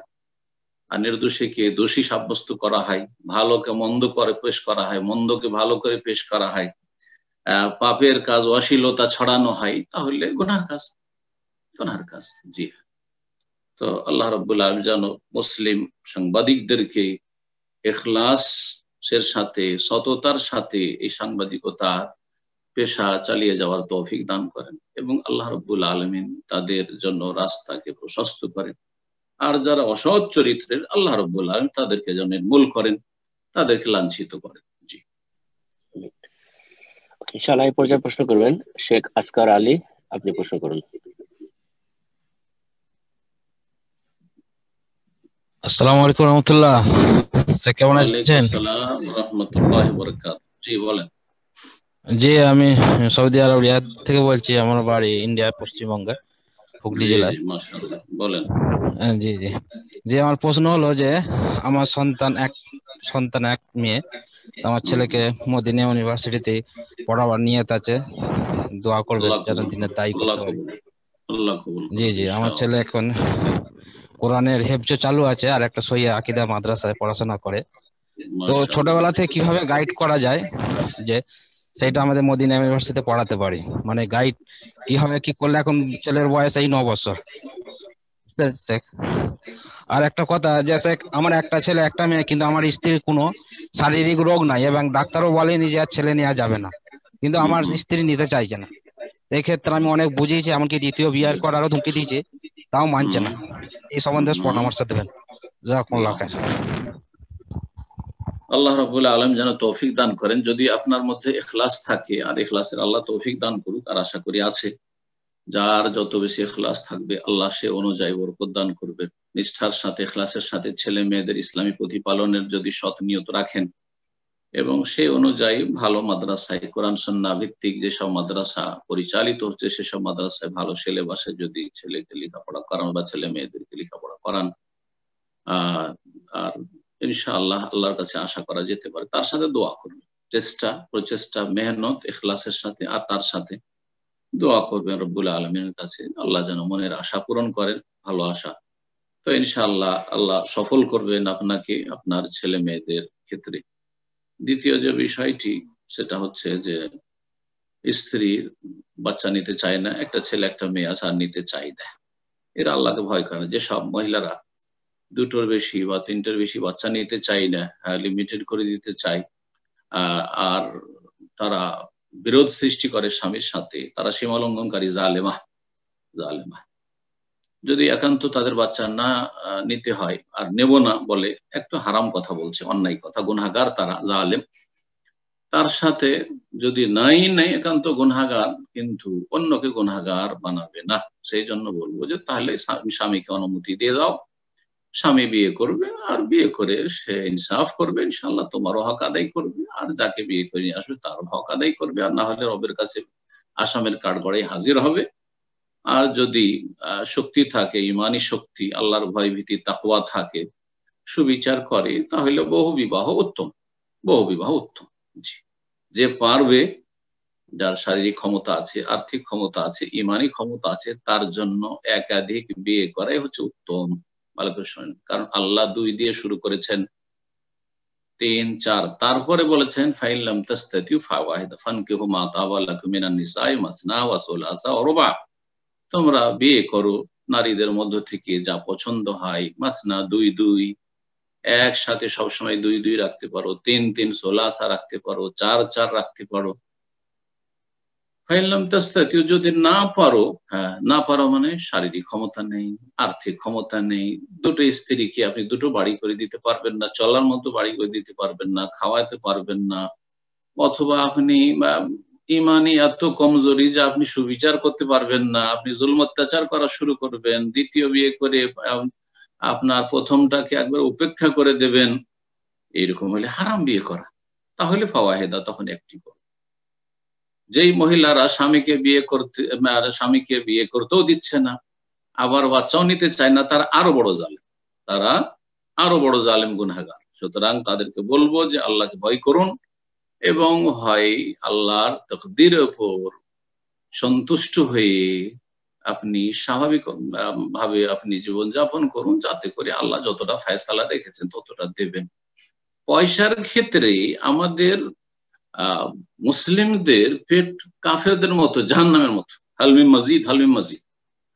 আর নির্দোষীকে দোষী সাব্যস্ত করা হয়, ভালোকে মন্দ করে পেশ করা হয়, মন্দকে ভালো করে পেশ করা হয়, পাপের কাজ, অশ্লীলতা ছড়ানো হয়, তাহলে গুনাহর কাজ, গুনাহর কাজ। জি, তো আল্লাহ রাব্বুল আলামিন যেন মুসলিম সাংবাদিকদেরকে ইখলাসের সাথে, সততার সাথে এই সাংবাদিকতা পেশা চালিয়ে যাওয়ার তৌফিক দান করেন এবং আল্লাহ রাব্বুল আলামিন তাদের জন্য রাস্তাকে প্রশস্ত করেন। আর যারা অসৎ চরিত্রের, আল্লাহ রাব্বুল আলামিন তাদেরকে যেন নির্মূল করেন, তাদেরকে লাঞ্ছিত করেন। জি,
ইনশাআল্লাহ এই পর্যায়ে প্রশ্ন করবেন শেখ আসকার আলী, আপনি প্রশ্ন করুন।
আসসালামু আলাইকুম রাহমাতুল্লাহ। স্যার কেমন আছেন?
আসসালাম রাহমাতুল্লাহি ওয়া বারাকাতুহু। জি বলেন।
জি, আমি সৌদি আরব রিয়াদ থেকে বলছি, আমার বাড়ি ইন্ডিয়া, পশ্চিমবঙ্গে, হুগলি জেলায়।
মাশাআল্লাহ, বলেন।
জি জি জি, আমার প্রশ্ন হলো যে আমার সন্তান এক মেয়ে, আমার ছেলেকে মদিনা ইউনিভার্সিটিতে পড়াবার নিয়ত আছে, দোয়া করবেন যেন দিনের দায়ী করতে পারি। জি জি, আমার ছেলে এখন কোরআনের হেফজ চালু আছে আর একটা সহিহ আকীদা মাদ্রাসায় পড়াশোনা করে। তো ছোটবেলা থেকে কিভাবে গাইড করা যায় যে সেটা আমাদের মদিনা ইউনিভার্সিটিতে পড়াতে পারি, মানে গাইড কিভাবে কি করলে, এখন ছেলের বয়স এই 9 বছর। আর একটা কথা যে আমার একটা ছেলে একটা মেয়ে, কিন্তু আমার স্ত্রীর কোনো শারীরিক রোগ নাই এবং ডাক্তারও বলেনি যে আর ছেলে নেওয়া যাবে না, কিন্তু আমার স্ত্রী নিতে চাইছে না। এই ক্ষেত্রে আমি অনেক বুঝিয়েছি, এমনকি দ্বিতীয় বিয়ে করারও ধুমকি দিয়েছি, তাও মানছে না। এই সম্বন্ধে পরামর্শ দেবেন। জাযাকুমুল্লাহ খাইর।
আল্লাহ রাব্বুল আলামিন যেন তৌফিক দান করেন। যদি আপনার মধ্যে ইখলাস থাকে, আর ইখলাসের আল্লাহ তৌফিক দান করুক, আর আশা করি আছে, যার যত বেশি ইখলাস থাকবে আল্লাহ সে অনুযায়ী বরকত দান করবে। নিষ্ঠার সাথে ইখলাসের সাথে ছেলে মেয়েদের ইসলামী প্রতিপালনের যদি সৎ নিয়ত রাখেন এবং সে অনুযায়ী ভালো মাদ্রাসায় কোরআন সুন্নাহ ভিত্তিক যেসব মাদ্রাসা পরিচালিত হচ্ছে সেসব মাদ্রাসায় ভালো সিলেবাসে যদি ছেলেকে লেখাপড়া করান বা ছেলে মেয়েদেরকে লেখাপড়া করান, আর ইনশাআল্লাহ আল্লাহর কাছে আশা করা যেতে পারে। তার সাথে দোয়া করবেন, প্রচেষ্টা মেহনত ইখলাসের সাথে, আর তার সাথে দোয়া করবেন রব্বুল আলামিনের কাছে আল্লাহ যেন মনের আশা পূরণ করেন, ভালো আশা। তো ইনশাআল্লাহ আল্লাহ সফল করবেন আপনাকে আপনার ছেলে মেয়েদের ক্ষেত্রে। দ্বিতীয় যে বিষয়টি সেটা হচ্ছে যে স্ত্রী বাচ্চা নিতে চায় না, একটা ছেলে একটা মেয়ে আছে আর নিতে চাই না, এরা আল্লাহকে ভয় করে। যে সব মহিলারা 2টোর বেশি বা 3টের বেশি বাচ্চা নিতে চাই না, লিমিটেড করে দিতে চাই, আর তারা বিরোধ সৃষ্টি করে স্বামীর সাথে, তারা সীমা লঙ্ঘনকারী, জালেমা। যদি একান্ত তাদের বাচ্চা না নিতে হয় আর নেব না বলে, একটু হারাম কথা বলছে, অন্যায় কথা, গুনাহগার তারা, জালেম। তার সাথে যদি নাই একান্ত গুনাহগার, কিন্তু অন্যকে গুনাহগার বানাবে না। সেই জন্য বলবো যে তাহলে স্বামীকে অনুমতি দিয়ে দাও, স্বামী বিয়ে করবে, আর বিয়ে করে সে ইনসাফ করবে, ইনশাআল্লাহ তোমারও হক আদায় করবে, আর যাকে বিয়ে করে নিয়ে আসবে তারও হক আদায় করবে, আর না হলে রবের কাছে আসামের কাঠগড়ায় হাজির হবে। আর যদি শক্তি থাকে, ইমানি শক্তি, আল্লাহর ভয় ভীতি তাকওয়া থাকে, সুবিচার করে, তাহলে বহু বিবাহ উত্তম। জি, যে পারবে, যার শারীরিক ক্ষমতা আছে, আর্থিক ক্ষমতা আছে, ইমানি ক্ষমতা আছে, তার জন্য একাধিক বিয়ে করাই হচ্ছে উত্তম। কারণ আল্লাহ 2 দিয়ে শুরু করেছেন, 3, 4, তারপরে বলেছেন ফাইন লাম তাস্তাতিউ ফাওয়াহিদা ফানকিহু মা তাবা লাকুম মিনান নিসাই মাসনা ওয়া সুলাসা ওয়া রুবা। তোমরা বিয়ে করো নারীদের মধ্য থেকে যা পছন্দ হয়, মাসনা 2 একসাথে সবসময় 2 রাখতে পারো, 3 সুলাসা রাখতে পারো, 4 রাখতে পারো। ফাইলাম তাস্তাতিউ, যদি না পারো, না পারো মানে শারীরিক ক্ষমতা নেই, আর্থিক ক্ষমতা নেই, 2টো স্ত্রীকে আপনি 2টো বাড়ি করে দিতে পারবেন না, চলার মতো বাড়ি করে দিতে পারবেন না, খাওয়াতে পারবেন না, অথবা আপনি ইমানি এত কমজোরি যে আপনি সুবিচার করতে পারবেন না, আপনি জুলম অত্যাচার করা শুরু করবেন, দ্বিতীয় বিয়ে করে আপনার প্রথমটাকে একবার উপেক্ষা করে দেবেন, এইরকম হলে হারাম বিয়ে করা। তাহলে ফাওয়াহিদা, তখন একটি করো। যেই মহিলারা স্বামীকে বিয়ে করতেও দিচ্ছে না, আবার বাচ্চাও নিতে চায় না, তারা আরো বড় জালেম গুনাহগার। সুতরাং তাদেরকে বলবো যে আল্লাহকে ভয় করুন এবং হয় আল্লাহর তাকদীরের উপর সন্তুষ্ট হয়ে আপনি স্বাভাবিক ভাবে আপনি জীবনযাপন করুন, যাতে করে আল্লাহ যতটা ফয়সালা রেখেছেন ততটা দেবেন। পয়সার ক্ষেত্রে আমাদের মুসলিমদের পেট কাফেরদের মতো, জাহান্নামের মতো, হালমিম মাজিদ।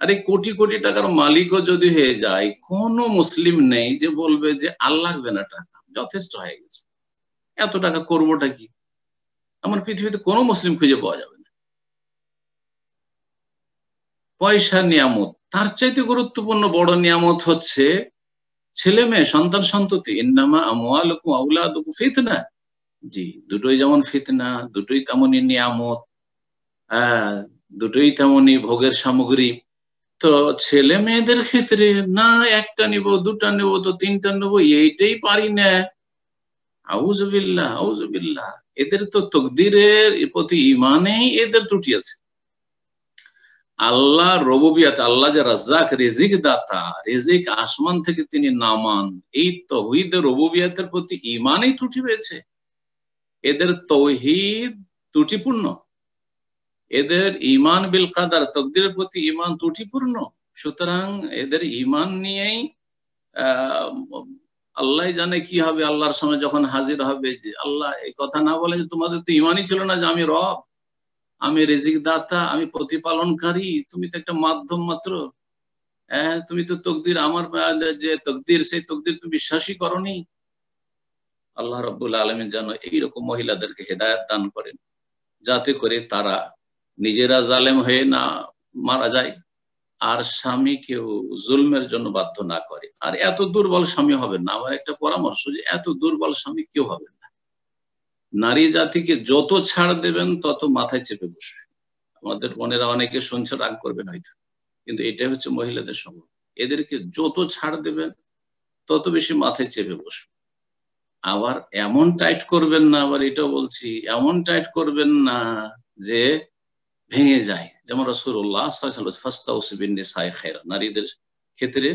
আরে কোটি কোটি টাকার মালিকও যদি হয়ে যায়, কোন মুসলিম নেই যে বলবে যে আল্লাহ লাগবে না, টাকা যথেষ্ট হয়ে গেছে, এত টাকা করবোটা কি। আমার পৃথিবীতে কোনো মুসলিম খুঁজে পাওয়া যাবে না। পয়সা নিয়ামত, তার চাইতে গুরুত্বপূর্ণ বড় নিয়ামত হচ্ছে ছেলে মেয়ে, সন্তান সন্ততি। ইন্নামা আমওয়ালুকুম আওলাদুকুম ফিতনা। জি, দুটোই যেমন ফিতনা, দুটোই তেমনই নিয়ামত, দুটোই তেমনই ভোগের সামগ্রী। তো ছেলে মেয়েদের ক্ষেত্রে না একটা নিব, 2টা নেব, তো 3টা নেব, এইটাই পারি না। আউযুবিল্লাহ। এদের তো তাকদীরের প্রতি ঈমানেই এদের ত্রুটি আছে। আল্লাহ রুবুবিয়ত, আল্লাহ যে রাজ্জাক, রিজিক দাতা, রিজিক আসমান থেকে তিনি নামান, এই তাওহীদ রুবুবিয়তের প্রতি ঈমানেই ত্রুটি রয়েছে। এদের তাওহীদ ত্রুটিপূর্ণ, এদের ঈমান বিল কাদার, তকদিরের প্রতি ঈমান ত্রুটিপূর্ণ। সুতরাং এদের ঈমান নিয়েই আল্লাহ জানে কি হবে আল্লাহর সামনে যখন হাজির হবে। যে আল্লাহ এই কথা না বলে যে তোমাদের তো ঈমানই ছিল না যে আমি রব, আমি রিজিক দাতা, আমি প্রতিপালনকারী, তুমি তো একটা মাধ্যম মাত্র। তুমি তো তকদির, আমার যে তকদির সেই তকদির তুমি বিশ্বাসই করনি। আল্লাহ রাব্বুল আলামিন যেন এইরকম মহিলাদেরকে হেদায়েত দান করেন, যাতে করে তারা নিজেরা জালেম হয়ে না মারা যায়, আর স্বামীকেও জুলমের জন্য বাধ্য না করে। আর এত দুর্বল স্বামী হবেন না। আমার একটা পরামর্শ, যে এত দুর্বল স্বামী কেউ হবেন না। নারী জাতিকে যত ছাড় দেবেন তত মাথায় চেপে বসবে। আমাদের বোনেরা অনেকে শুনছে, রাগ করবেন হয়তো, কিন্তু এটাই হচ্ছে মহিলাদের স্বভাব। এদেরকে যত ছাড় দেবেন তত বেশি মাথায় চেপে বসবে। আবার এমন টাইট করবেন না, আবার এটাও বলছি, এমন টাইট করবেন না যে ভেঙে যায়। যেমন রাসূলুল্লাহ সাল্লাল্লাহু আলাইহি ওয়াসাল্লাম ফাস্তাউসু বিন-নিসাই খায়রা, নারীদের ক্ষেত্রে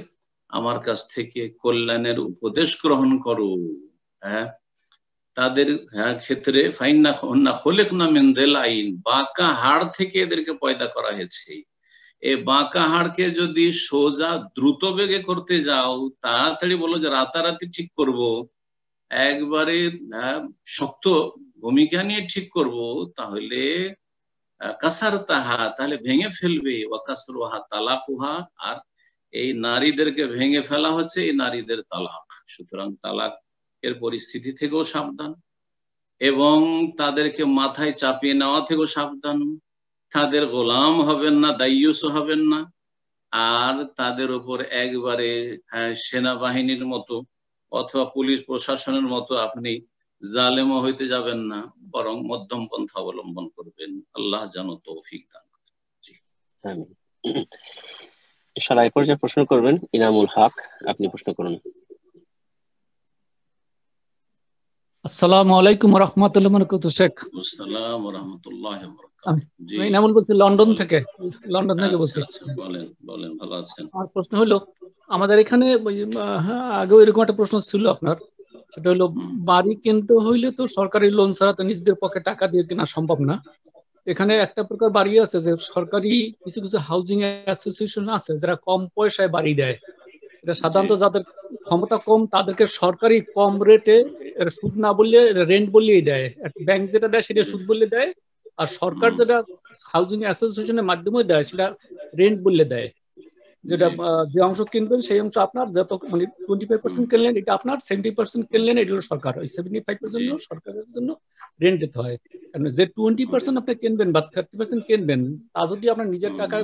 আমার কাছ থেকে কল্যাণের উপদেশ গ্রহণ করো। তাদের ক্ষেত্রে ফাইন্না খুলিকনা মিন দিলাইন, বাঁকা হাড় থেকে এদেরকে পয়দা করা হয়েছে। এই বাঁকা হাড়কে যদি সোজা দ্রুত বেগে করতে যাও, তাড়াতাড়ি বলো যে রাতারাতি ঠিক করব, একবারে শক্ত ভূমিকা নিয়ে ঠিক করব, তাহলে কাসার তাহা, তাহলে ভেঙে ফেলবে। ওয়াকাসরুহা তালাকুহা, আর এই নারীদেরকে ভেঙে ফেলা হচ্ছে এই নারীদের তালাক। সুতরাং তালাক এর পরিস্থিতি থেকেও সাবধান, এবং তাদেরকে মাথায় চাপিয়ে নেওয়া থেকেও সাবধান। তাদের গোলাম হবেন না, দায়ুস হবেন না, আর তাদের উপর একবারে সেনাবাহিনীর মতো অথবা পুলিশ প্রশাসনের মতো আপনি জালেমও হইতে যাবেন না, বরং মধ্যম পন্থা অবলম্বন করবেন। আল্লাহ যেন তৌফিক দান করেন। জি,
আমিন। ইনশাআল্লাহ এই পর্যায়ে প্রশ্ন করবেন ইনামুল হক, আপনি প্রশ্ন করুন।
আসসালামু আলাইকুম ওয়া রাহমাতুল্লাহি ওয়া বারাকাতুহু। শেখ
আসসালামু ওয়া রাহমাতুল্লাহি ওয়া বারাকাতুহু। জি,
আমি ইনামুল বলছি, লন্ডন থেকে বলছি।
বলেন, ভালো আছেন?
আমার প্রশ্ন হলো, আমাদের এখানে আগেও এরকম একটা প্রশ্ন ছিল আপনার, সেটা হলো বাড়ি কিনতে হইলে তো সরকারি লোন ছাড়া তো নিজেদের পকেটে টাকা দিয়ে কেনা সম্ভব না। এখানে একটা প্রকার বাড়ি আছে যে সরকারি কিছু কিছু হাউজিং অ্যাসোসিয়েশন আছে যারা কম পয়সায় বাড়ি দেয়। এটা সাধারণত যাদের ক্ষমতা কম তাদেরকে সরকারি কম রেটে সুদ না বললে রেন্ট বললেই দেয়। ব্যাংক যেটা দেয় সেটা সুদ বললে দেয়, আর সরকার যেটা হাউজিং অ্যাসোসিয়েশনের মাধ্যমে দেয় সেটা রেন্ট বললে দেয়। যেটা যে অংশ কিনবেন সেই অংশ আপনার, যত মানে 25% কিনলেন এটা আপনার, 70% কিনলেন এটা হলো সরকার, ওই 75% সরকারের জন্য রেন্ট দিতে হয়। যে 20% আপনি কিনবেন বা 30% কিনবেন, তা যদি আপনার নিজের টাকা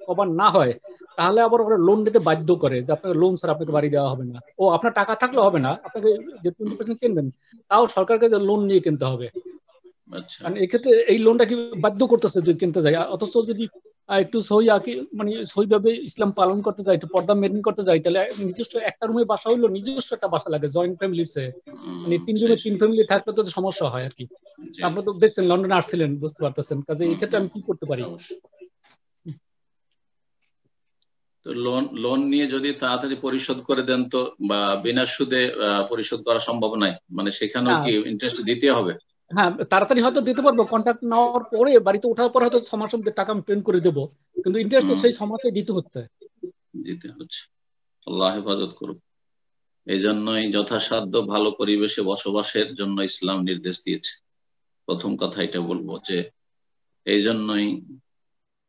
কভার না হয়, তাহলে আবার ওরা লোন দিতে বাধ্য করে যে আপনাকে লোন ছাড়া আপনাকে বাড়ি দেওয়া হবে না। ও আপনার টাকা থাকলে হবে না, আপনাকে যে 20% কিনবেন তাও সরকারকে লোন নিয়ে কিনতে হবে। কারণ এক্ষেত্রে এই লোনটা কি বাধ্য করতেছে যদি কিনতে যায়। অথচ যদি একটু সহি মানে সহিভাবে ইসলাম পালন করতে যায়, একটু পর্দা মেনটেন করতে যায়, তাহলে নিজস্ব একটা রুমে বাসা হইলো, নিজস্ব একটা বাসা লাগে জয়েন্ট ফ্যামিলির চেয়ে। মানে 3 রুমে 3 ফ্যামিলি থাকলে তো সমস্যা হয় আর কি। আপনারা তো দেখছেন, লন্ডনে আসছিলেন, বুঝতে পারতেছেন। কাজে এই ক্ষেত্রে আমি কি করতে পারি?
তো লোন নিয়ে যদি তাড়াতাড়ি পরিশোধ করে দেন তো, বা বিনা সুদে পরিশোধ করা সম্ভব নয়, মানে সেখানেও কি ইন্টারেস্ট দিতে হবে?
হ্যাঁ, তাড়াতাড়ি হয়তো দিতে পারবো, কন্ট্রাক্ট নেওয়ার পরে বাড়িতে ওঠার পর হয়তো 6 মাসের মধ্যে টাকা আমি পেমেন্ট করে দেবো, কিন্তু ইন্টারেস্ট তো সেই 6 মাসে দিতে হচ্ছে।
আল্লাহ হেফাজত করুক। এই জন্যই যথাসাধ্য ভালো পরিবেশে বসবাসের জন্য ইসলাম নির্দেশ দিয়েছে। প্রথম কথা এটা বলবো যে এই জন্যই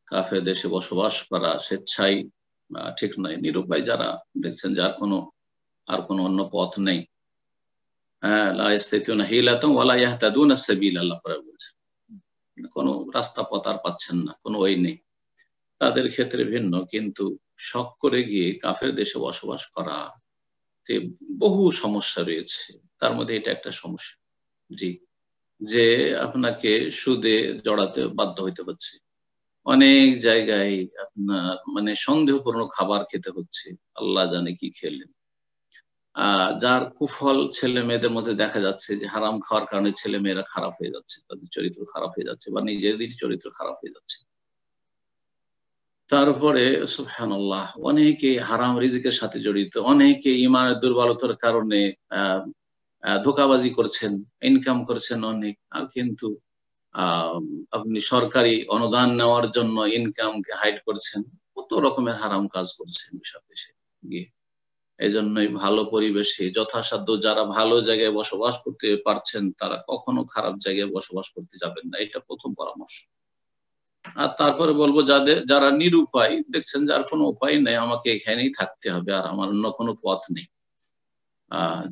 কাফের দেশে বসবাস করা স্বেচ্ছায় ঠিক নয়। নিরুপায় যারা দেখছেন, যার আর কোনো অন্য পথ নেই, কোনো রাস্তা পথ আর পাচ্ছেন না, কোনো ওই নেই, তাদের ক্ষেত্রে ভিন্ন। কিন্তু শখ করে গিয়ে কাফের দেশে বসবাস করা বহু সমস্যা রয়েছে, তার মধ্যে এটা একটা সমস্যা। জি, যে আপনাকে সুদে জড়াতে বাধ্য হইতে হচ্ছে, অনেক জায়গায় আপনার মানে সন্দেহপূর্ণ খাবার খেতে হচ্ছে, আল্লাহ জানে কি খেলেন। যার কুফল ছেলে মেয়েদের মধ্যে দেখা যাচ্ছে যে হারাম খাওয়ার কারণে ছেলে মেয়েরা খারাপ হয়ে যাচ্ছে, তাদের চরিত্র খারাপ হয়ে যাচ্ছে, বা নিজেদের চরিত্র খারাপ হয়ে যাচ্ছে। তারপরে সুবহানাল্লাহ, অনেকে হারাম রিজিকের সাথে জড়িত, অনেকে ইমানের দুর্বলতার কারণে ধোঁকাবাজি করছেন, ইনকাম করছেন অনেক, আর কিন্তু আপনি সরকারি অনুদান নেওয়ার জন্য ইনকামকে হাইড করছেন, কত রকমের হারাম কাজ করছেন এসব দেশে গিয়ে। এই জন্যই ভালো পরিবেশে যথাসাধ্য যারা ভালো জায়গায় বসবাস করতে পারছেন তারা কখনো খারাপ জায়গায় বসবাস করতে যাবেন না, এটা প্রথম পরামর্শ। আর তারপরে বলবো যারা নিরুপায় দেখছেন, যার কোনো উপায় নেই, আমাকে এখানেই থাকতে হবে আর আমার অন্য কোনো পথ নেই,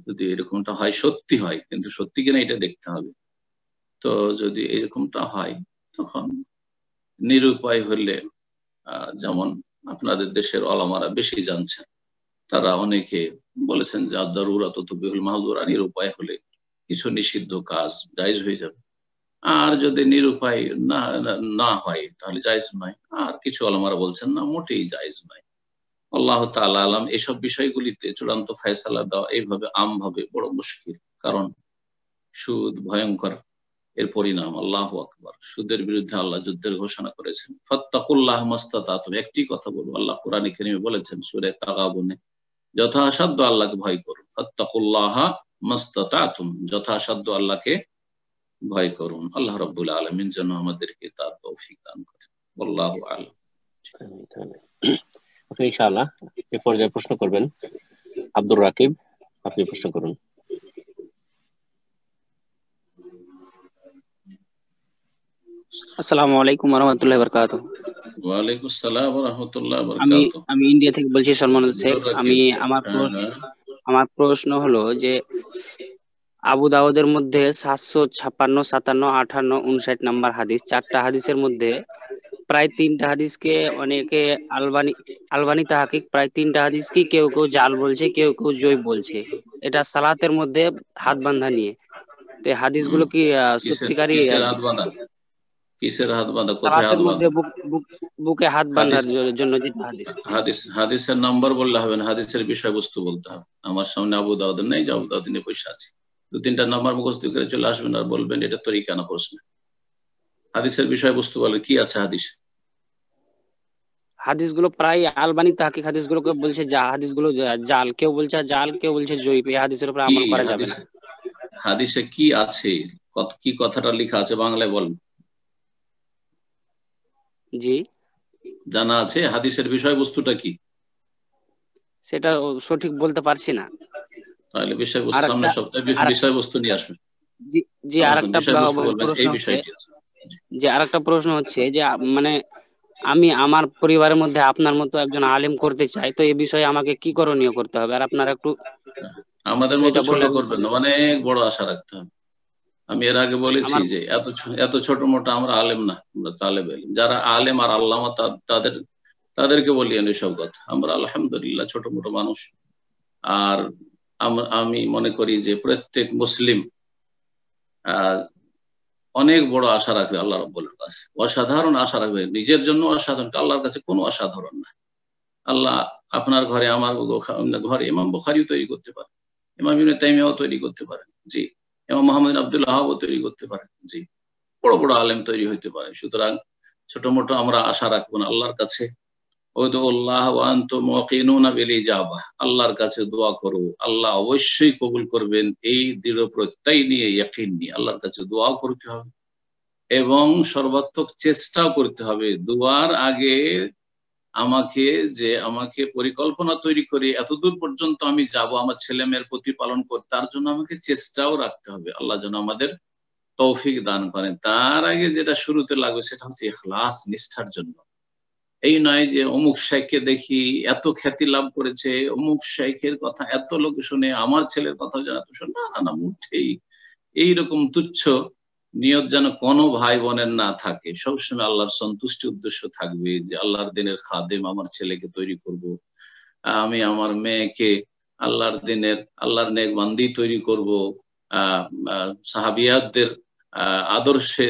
যদি এরকমটা হয়, সত্যি হয়, কিন্তু সত্যি কিনা এটা দেখতে হবে। তো যদি এরকমটা হয় তখন নিরুপায় হলে, যেমন আপনাদের দেশের ওলামারা বেশি জানছেন, তারা অনেকে বলেছেন যে আদ-দারুরাতু তুবিহুল মাহযুরা, নিরুপায় হলে কিছু নিষিদ্ধ কাজ জায়েজ হয়ে যাবে। আর যদি নিরুপায় না হয় তাহলে জায়েজ নয়। আর কিছু ওলামারা বলছেন না, মোটেই জায়েজ নয়। আল্লাহ তাআলা আলাম। এসব বিষয়গুলিতে চূড়ান্ত ফয়সালা দেওয়া এইভাবে আমভাবে বড় মুশকিল, কারণ সুদ ভয়ঙ্কর, এর পরিণাম আল্লাহু আকবার। সুদের বিরুদ্ধে আল্লাহ যুদ্ধের ঘোষণা করেছেন। ফাত্তাকুল্লাহ মাস্তাতাতুম, একটি কথা বলবো, আল্লাহ কোরআনে কারীমে বলেছেন সূরা তাগাবুনে, যথাসাধ্য আল্লাহকে ভয় করুন। ফাত্তাকুল্লাহ মাস্তাতাতুম, যথাসাধ্য আল্লাহকে ভয় করুন। আল্লাহ রাব্বুল আলামিন যেন আমাদেরকে তার তৌফিক দান করেন। আল্লাহু আ'লাম।
আপনি ইনশাআল্লাহ এই পর্যায়ে প্রশ্ন করবেন। আব্দুর রাকিব, আপনি প্রশ্ন করুন।
আসসালামু আলাইকুম ওয়া রাহমাতুল্লাহি ওয়া বারাকাতুহু।
ওয়া আলাইকুম আসসালাম ওয়া রাহমাতুল্লাহি ওয়া বারাকাতুহু।
আমি ইন্ডিয়া থেকে বলছি, সলমান শেখ। আমি আমার প্রশ্ন হলো যে আবু দাউদের মধ্যে 756, 57, 58, 59 নাম্বার হাদিস, 4টা হাদিসের মধ্যে প্রায় 3টা হাদিসকে অনেকে আলবানি তাহকিক, প্রায় 3টা হাদিসকে কেউ কেউ জাল বলছে, কেউ কেউ জয় বলছে। এটা সালাতের মধ্যে হাত বাঁধা নিয়ে। তো এই হাদিসগুলো কি সত্যিকারই?
কিসের হাত বাঁধা? কোথায় হাত বাঁধা?
বুকে হাত বাঁধার জন্য যে
হাদিসের নাম্বার বললে হবে না, হাদিসের বিষয়বস্তু বলতে হবে। আমার সামনে আবু দাউদ নেই যে আবু দাউদ নিয়ে বসে আছে, 2-3টা নাম্বার মুখস্থ করে চলে আসবেন আর বলবেন এটা তরিকা না প্রশ্ন। হাদিসের বিষয়বস্তু বলে কি আছে
হাদিসগুলো প্রায় আলবানি তাহকিক হাদিসগুলোকে বলছে হাদিসগুলো জাল, কেউ বলছে জাল, কেউ বলছে জয়ীফ। এই হাদিসের উপর আমল করা যাবে না।
হাদিসে কি আছে, কি কথাটা লেখা আছে বাংলায় বলেন।
জি,
জানা আছে হাদিসের বিষয়বস্তুটা কি?
সেটা সঠিক বলতে পারছি না।
তাহলে বিষয়বস্তু সামনে সপ্তাহে বিষয়বস্তু নিয়ে আসবেন।
জি, আরেকটা প্রশ্ন হচ্ছে যে মানে আমি আমার পরিবারের মধ্যে আপনার মতো একজন আলেম করতে চাই, তো এই বিষয়ে আমাকে কি করণীয় করতে হবে? আর আপনারা একটু
আমাদের মতো ছোট করবেন না, অনেক বড় আশা রাখতে হবে। আমি এর আগে বলেছি যে এত ছোট মোটা আমরা আলেম না, আমরা তালেব ইলম। যারা আলেম আর আল্লামা তাদেরকে বলি এসব কথা। আমরা আলহামদুলিল্লাহ ছোট মোটো মানুষ। আর আমি মনে করি যে প্রত্যেক মুসলিম অনেক বড় আশা রাখবে আল্লাহ রাব্বুলের কাছে, অসাধারণ আশা রাখবে। নিজের জন্য অসাধারণ, আল্লাহর কাছে কোনো অসাধারণ না। আল্লাহ আপনার ঘরে, আমার ঘরে ইমাম বুখারীও তৈরি করতে পারে, ইমাম ইবনে তাইমিয়াও তৈরি করতে পারে, জি, ইমাম মুহাম্মদ বিন আব্দুল ওয়াহাবও তৈরি করতে পারে, জি, বড় বড় আলেম তৈরি হইতে পারে। সুতরাং ছোট মোটো আমরা আশা রাখবো না আল্লাহর কাছে। উদুল্লাহ ওয়া আনতুম মুকিনুনা বিল ইজাবাহ, আল্লাহর কাছে দোয়া করো, আল্লাহ অবশ্যই কবুল করবেন, এই দৃঢ় প্রত্যয় নিয়ে, ইয়াকিন নিয়ে আল্লাহর কাছে দোয়াও করতে হবে এবং সর্বাত্মক চেষ্টাও করতে হবে। দোয়ার আগে আমাকে পরিকল্পনা তৈরি করে এতদূর পর্যন্ত আমি যাব, আমার ছেলে মেয়ের প্রতিপালন করতে, তার জন্য আমাকে চেষ্টাও রাখতে হবে। আল্লাহ যেন আমাদের তৌফিক দান করেন। তার আগে যেটা শুরুতে লাগবে সেটা হচ্ছে ইখলাস, নিষ্ঠার জন্য। এই নয় যে অমুক শাইখকে দেখি এত খ্যাতি লাভ করেছে, অমুক শাইখের কথা এত লোক শুনে, আমার ছেলের কথা যেন এত শুনে, না, মুঠেই এইরকম তুচ্ছ নিয়ত যেন কোনো ভাই বোনের না থাকে। সবসময় আল্লাহর সন্তুষ্টি উদ্দেশ্য থাকবে যে আল্লাহর দিনের খাদেম আমার ছেলেকে তৈরি করব, আমি আমার মেয়েকে আল্লাহর নেক বান্দি তৈরি করব, সাহাবিয়াতদের আদর্শে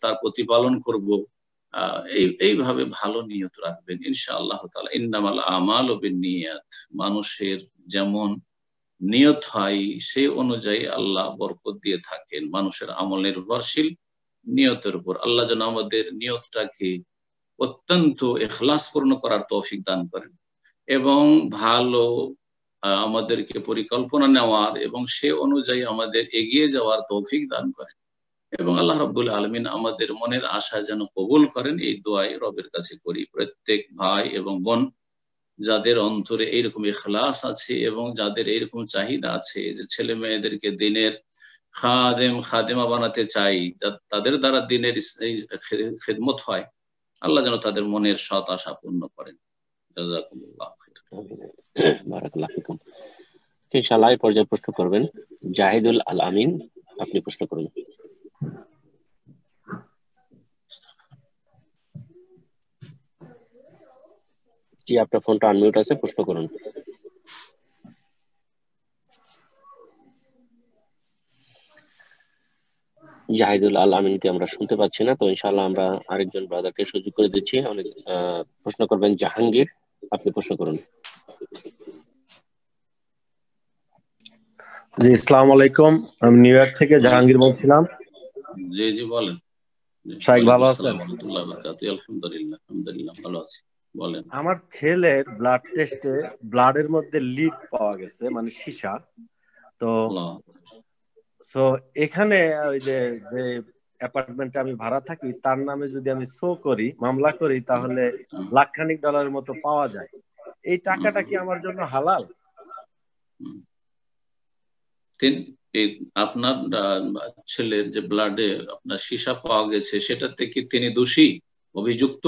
তার প্রতিপালন করব। এইভাবে ভালো নিয়ত রাখবেন ইনশাআল্লাহ তাআলা। ইন্নামাল আমালু বিন্নিয়াত, মানুষের যেমন নিয়ত হয় সেই অনুযায়ী আল্লাহ বরকত দিয়ে থাকেন। মানুষের আমল নির্ভরশীল নিয়তের উপর। আল্লাহ যেন আমাদের নিয়তটাকে অত্যন্ত ইখলাসপূর্ণ করার তৌফিক দান করেন এবং ভালো আমাদেরকে পরিকল্পনা নেওয়ার এবং সে অনুযায়ী আমাদের এগিয়ে যাওয়ার তৌফিক দান করেন। এবং আল্লাহ রাব্বুল আলামিন আমাদের মনের আশা যেন কবুল করেন, এই দোয়াই রবের কাছে করি। প্রত্যেক ভাই এবং বোন যাদের অন্তরে এইরকম ইখলাস আছে এবং যাদের এইরকম চাহিদা আছে যে ছেলে মেয়েদেরকে দিনের খাদেমা বানাতে চাই, তাদের দ্বারা দিনের খেদমত হয়, আল্লাহ যেন তাদের মনের সৎ আশা পূর্ণ করেন। জাযাকুমুল্লাহ খাইর।
বারাকাল্লাহু ফিকুম। ইনশাআল্লাহ এই পর্যায়ে প্রশ্ন করবেন জাহিদুল আল আমিন, আপনি প্রশ্ন করুন। জি, আপনার ফোনটা আনমিউট আছে, প্রশ্ন করুন। জাহিদুল আল আমিনকে আমরা শুনতে পাচ্ছি না, তো ইনশাআল্লাহ আমরা আরেকজন ব্রাদারকে সুযোগ করে দিচ্ছি। অনেক প্রশ্ন করবেন জাহাঙ্গীর, আপনি প্রশ্ন করুন।
জি, আসসালামু আলাইকুম, আমি নিউ ইয়র্ক থেকে জাহাঙ্গীর বলছিলাম।
জি জি বলেন।
শাইখ ভালো আছেন?
আলহামদুলিল্লাহ, আলহামদুলিল্লাহ ভালো আছি, বলেন।
আমার ছেলের ব্লাড টেস্টে ব্লাডের মধ্যে লিড পাওয়া গেছে, মানে সীসা। তো এখানে ওই যে অ্যাপার্টমেন্টে আমি ভাড়া থাকি তার নামে যদি আমি করি, মামলা করি, তাহলে লাখখানিক ডলারের মতো পাওয়া যায়। এই টাকাটা কি আমার জন্য হালাল?
আপনার ছেলের যে ব্লাডে আপনার সীসা পাওয়া গেছে সেটাতে কি তিনি দোষী, অভিযুক্ত?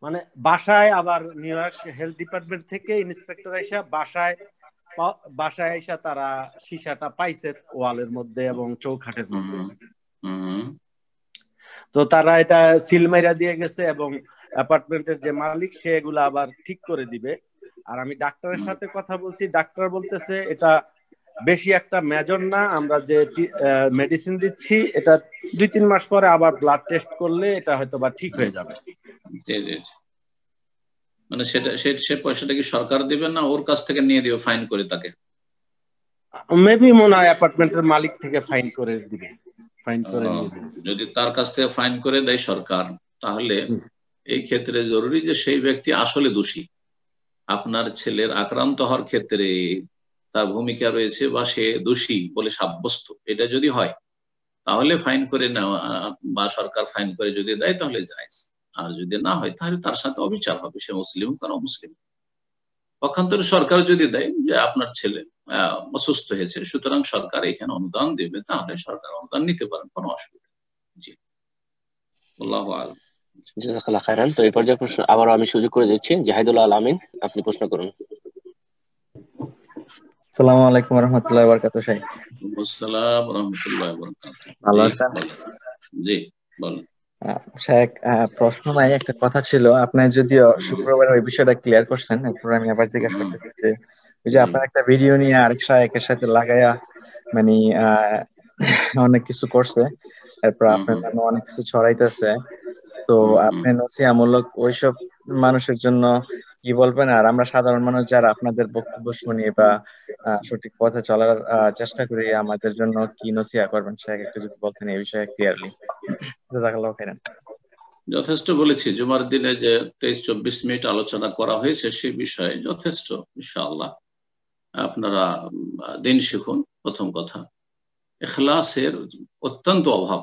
মানে বাসায় আবার নিউ ইয়র্ক হেলথ ডিপার্টমেন্ট থেকে ইন্সপেক্টর এসে বাসায় এসে তারা সীসাটা পাইছে ওয়ালের মধ্যে এবং চৌখাটের মধ্যে। তো তারা এটা সিল মাইরা দিয়ে গেছে এবং অ্যাপার্টমেন্টের যে মালিক সে এগুলা আবার ঠিক করে দিবে। আর আমি ডাক্তারের সাথে কথা বলছি, ডাক্তার বলতেছে এটা বেশি একটা মেজর না, আমরা যে মেডিসিন দিচ্ছি এটা 2-3 মাস পরে আবার ব্লাড টেস্ট করলে এটা হয়তো বা ঠিক হয়ে যাবে।
মানে সে পয়সাটা কি সরকার দিবে না ওর কাছ থেকে নিয়ে দিবে ফাইন করে তাকে?
মেবি মনে হয় অ্যাপার্টমেন্টের মালিক থেকে ফাইন করে দিবে, ফাইন করে নিয়ে দিবে।
যদি তার কাছ থেকে ফাইন করে দেয় সরকার, তাহলে এই ক্ষেত্রে জরুরি যে সেই ব্যক্তি আসলে দোষী। আপনার ছেলের আক্রান্ত হওয়ার ক্ষেত্রে তার ভূমিকা রয়েছে বা সে দোষী বলে সাব্যস্ত, এটা যদি হয় তাহলে ফাইন করে নেওয়া বা সরকার ফাইন করে যদি দেয় তাহলে জায়েজ। আর যদি না হয় তাহলে তার সাথে অবিচার হবে, সে মুসলিম কারণ মুসলিম। পক্ষান্তরে সরকার যদি দেয় যে আপনার ছেলে অসুস্থ হয়েছে সুতরাং সরকার এখানে অনুদান দেবে, তাহলে সরকার অনুদান নিতে পারেন, কোনো অসুবিধা। জি, আল্লাহু আ'লাম।
জাযাকাল্লাহু খাইরান। তো এই পর্যায়ে প্রশ্ন আবার আমি সুযোগ করে দিচ্ছি জাহিদুল আল আমিন, আপনি প্রশ্ন করুন।
আসসালামু আলাইকুম ওয়া রাহমাতুল্লাহি ওয়া বারাকাতুহু। শাইখ
আসসালাম ওয়া রাহমাতুল্লাহি ওয়া বারাকাতুহু।
ভালো আছেন?
জি বলেন।
শাইখ, প্রশ্ন নাই, একটা কথা ছিল। আপনি যদিও শুক্রবার ওই বিষয়টা ক্লিয়ার করছেন, এরপর আমি আবার জিজ্ঞাসা করতেছি যে ওই যে আপনার একটা ভিডিও নিয়ে আরেক শাইখের সাথে লাগায়া মানে অনেক কিছু করছে, এরপর আপনার নামে অনেক কিছু ছড়াইতেছে, তো আপনি নসিহামূলক ওইসব মানুষের জন্য কি বলবেন? আর আমরা সাধারণ মানুষ যারা আপনাদের বক্তব্য শুনি বা সঠিক পথে চলার চেষ্টা করি, আমাদের জন্য কি নসিহা করবেন শাইখ, একটু যদি বলতেন এই বিষয়ে ক্লিয়ারলি। জাযাকাল্লাহু খাইরান।
যথেষ্ট বলেছি, জুমার দিনে যে 23-24 মিনিট আলোচনা করা হয়েছে সে বিষয়ে যথেষ্ট। ইনশাআল্লাহ আপনারা দিন শিখুন। প্রথম কথা, ইখলাসের অত্যন্ত অভাব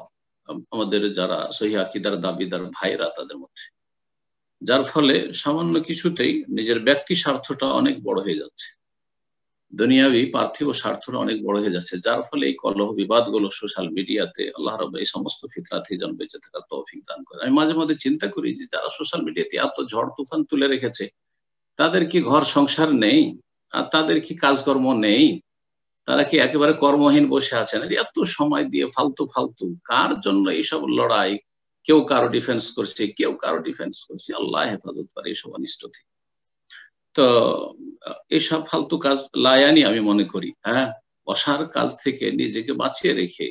আমাদের যারা সহিহ আকীদার দাবিদার ভাইরা তাদের মধ্যে, যার ফলে সামান্য কিছুতেই নিজের ব্যক্তি স্বার্থটা অনেক বড় হয়ে যাচ্ছে, দুনিয়াবি পার্থিব স্বার্থটা অনেক বড় হয়ে যাচ্ছে, যার ফলে এই কলহ বিবাদগুলো সোশ্যাল মিডিয়াতে, আল্লাহ রাব্বুল এই সমস্ত ফিতনা থেকে যেন বেঁচে থাকার তৌফিক দান করে। আমি মাঝে মধ্যে চিন্তা করি যে যারা সোশ্যাল মিডিয়াতে এত ঝড় তুফান তুলে রেখেছে, তাদের কি ঘর সংসার নেই? আর তাদের কি কাজকর্ম নেই? তারা কি একেবারে কর্মহীন বসে আছেন? এত সময় দিয়ে ফালতু ফালতু কার জন্য এইসব লড়াই? কেউ কারো ডিফেন্স করছে, কেউ কারো ডিফেন্স করছে, আল্লাহ হেফাজত করে এইসব অনিষ্ট থেকে। তো এইসব ফালতু কাজ লায়ানি আমি মনে করি। হ্যাঁ, অসার কাজ থেকে নিজেকে বাঁচিয়ে রেখে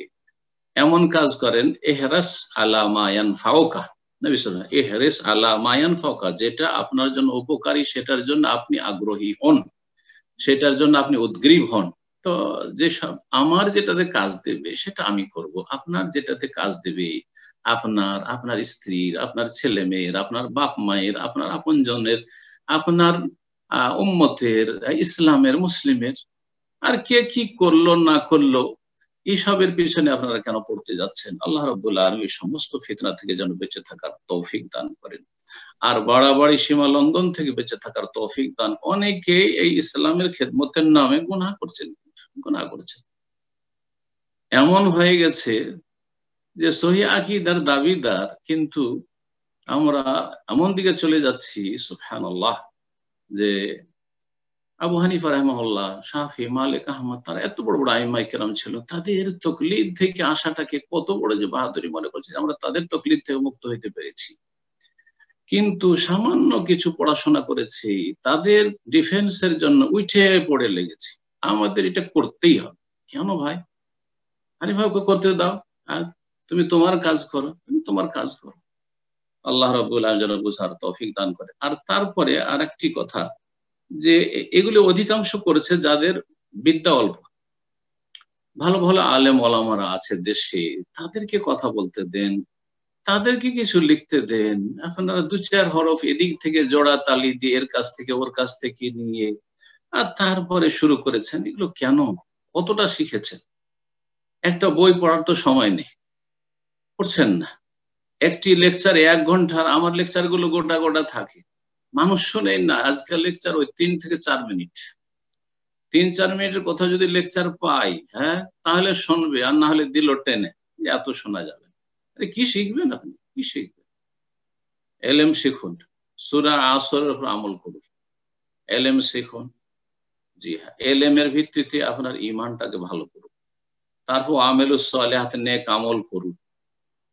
এমন কাজ করেন, এহরাস আলা মা ইয়ানফাউকা, নবী সাল্লাল্লাহু আলাইহি ওয়াসাল্লাম, এহরিস আলা মা ইয়ানফাউকা, যেটা আপনার জন্য উপকারী সেটার জন্য আপনি আগ্রহী হন, সেটার জন্য আপনি উদ্গ্রীব হন। তো যেসব আমার যেটাতে কাজ দেবে সেটা আমি করব, আপনার যেটাতে কাজ দেবে আপনার, আপনার স্ত্রীর, আপনার ছেলে মেয়ের, আপনার বাপ মায়ের, আপনার আপনজনের, আপনার উম্মতের, ইসলামের, মুসলিমের, আর কে কি করলো না করলো এইসবের পিছনে আপনারা কেন পড়তে যাচ্ছেন? আল্লাহ রাব্বুল আলামিন সমস্ত ফিতনা থেকে যেন বেঁচে থাকার তৌফিক দান করেন, আর বাড়াবাড়ি সীমা লঙ্ঘন থেকে বেঁচে থাকার তৌফিক দান। অনেকে এই ইসলামের খেদমতের নামে গুনাহ করছেন, এমন হয়ে গেছে যে সহি আকীদার দাবিদার, কিন্তু আমরা এমন দিকে চলে যাচ্ছি সুবহানাল্লাহ, যে আবু হানিফা রাহিমাহুল্লাহ, শাফি, মালিক, আহমদ, তারা এত বড় বড় আইম্মায়ে কেরাম ছিল, তাদের তাকলিদ থেকে আসাটাকে কত বড় যে বাহাদুরি মনে করছে, আমরা তাদের তাকলিদ থেকে মুক্ত হইতে পেরেছি। কিন্তু সামান্য কিছু পড়াশোনা করেছি, তাদের ডিফেন্সের জন্য উঠে পড়ে লেগেছি, আমাদের এটা করতেই হবে। কেন ভাই? আরে ভাই, ওকে করতে দাও, তুমি তোমার কাজ করো, তুমি তোমার কাজ করো। আল্লাহ রাব্বুল আলামিন যেন বুঝার তৌফিক দান করে। আর তারপরে আর একটি কথা, যে এগুলো অধিকাংশ করেছে যাদের বিদ্যা অল্প। ভালো ভালো আলেম ওলামারা আছে দেশে, তাদেরকে কথা বলতে দেন, তাদেরকে কিছু লিখতে দেন। আপনারা 2-4 হরফ এদিক থেকে জোড়া তালি দিয়ে এর কাছ থেকে ওর কাছ থেকে নিয়ে আর তারপরে শুরু করেছেন। এগুলো কেন? কতটা শিখেছেন? একটা বই পড়ার তো সময় নেই, পড়ছেন না। একটি লেকচার 1 ঘন্টার, আমার লেকচার গুলো গোটা গোটা থাকে, মানুষ শোনেন না। আজকাল লেকচার ওই 3 থেকে 4 মিনিট, 3-4 মিনিটের কথা যদি লেকচার পাই, হ্যাঁ, তাহলে শুনবে, আর না হলে দিল টেনে, এত শোনা যাবে। আরে কি শিখবেন আপনি? কি শিখবেন? এলেম শিখুন, সূরা আসরের উপর আমল করুন, এলেম শিখুন। জি হ্যাঁ, এলেমের ভিত্তিতে আপনার ঈমানটাকে ভালো করুন, তারপর আমেলুস সালিহাত, নেক আমল করুন,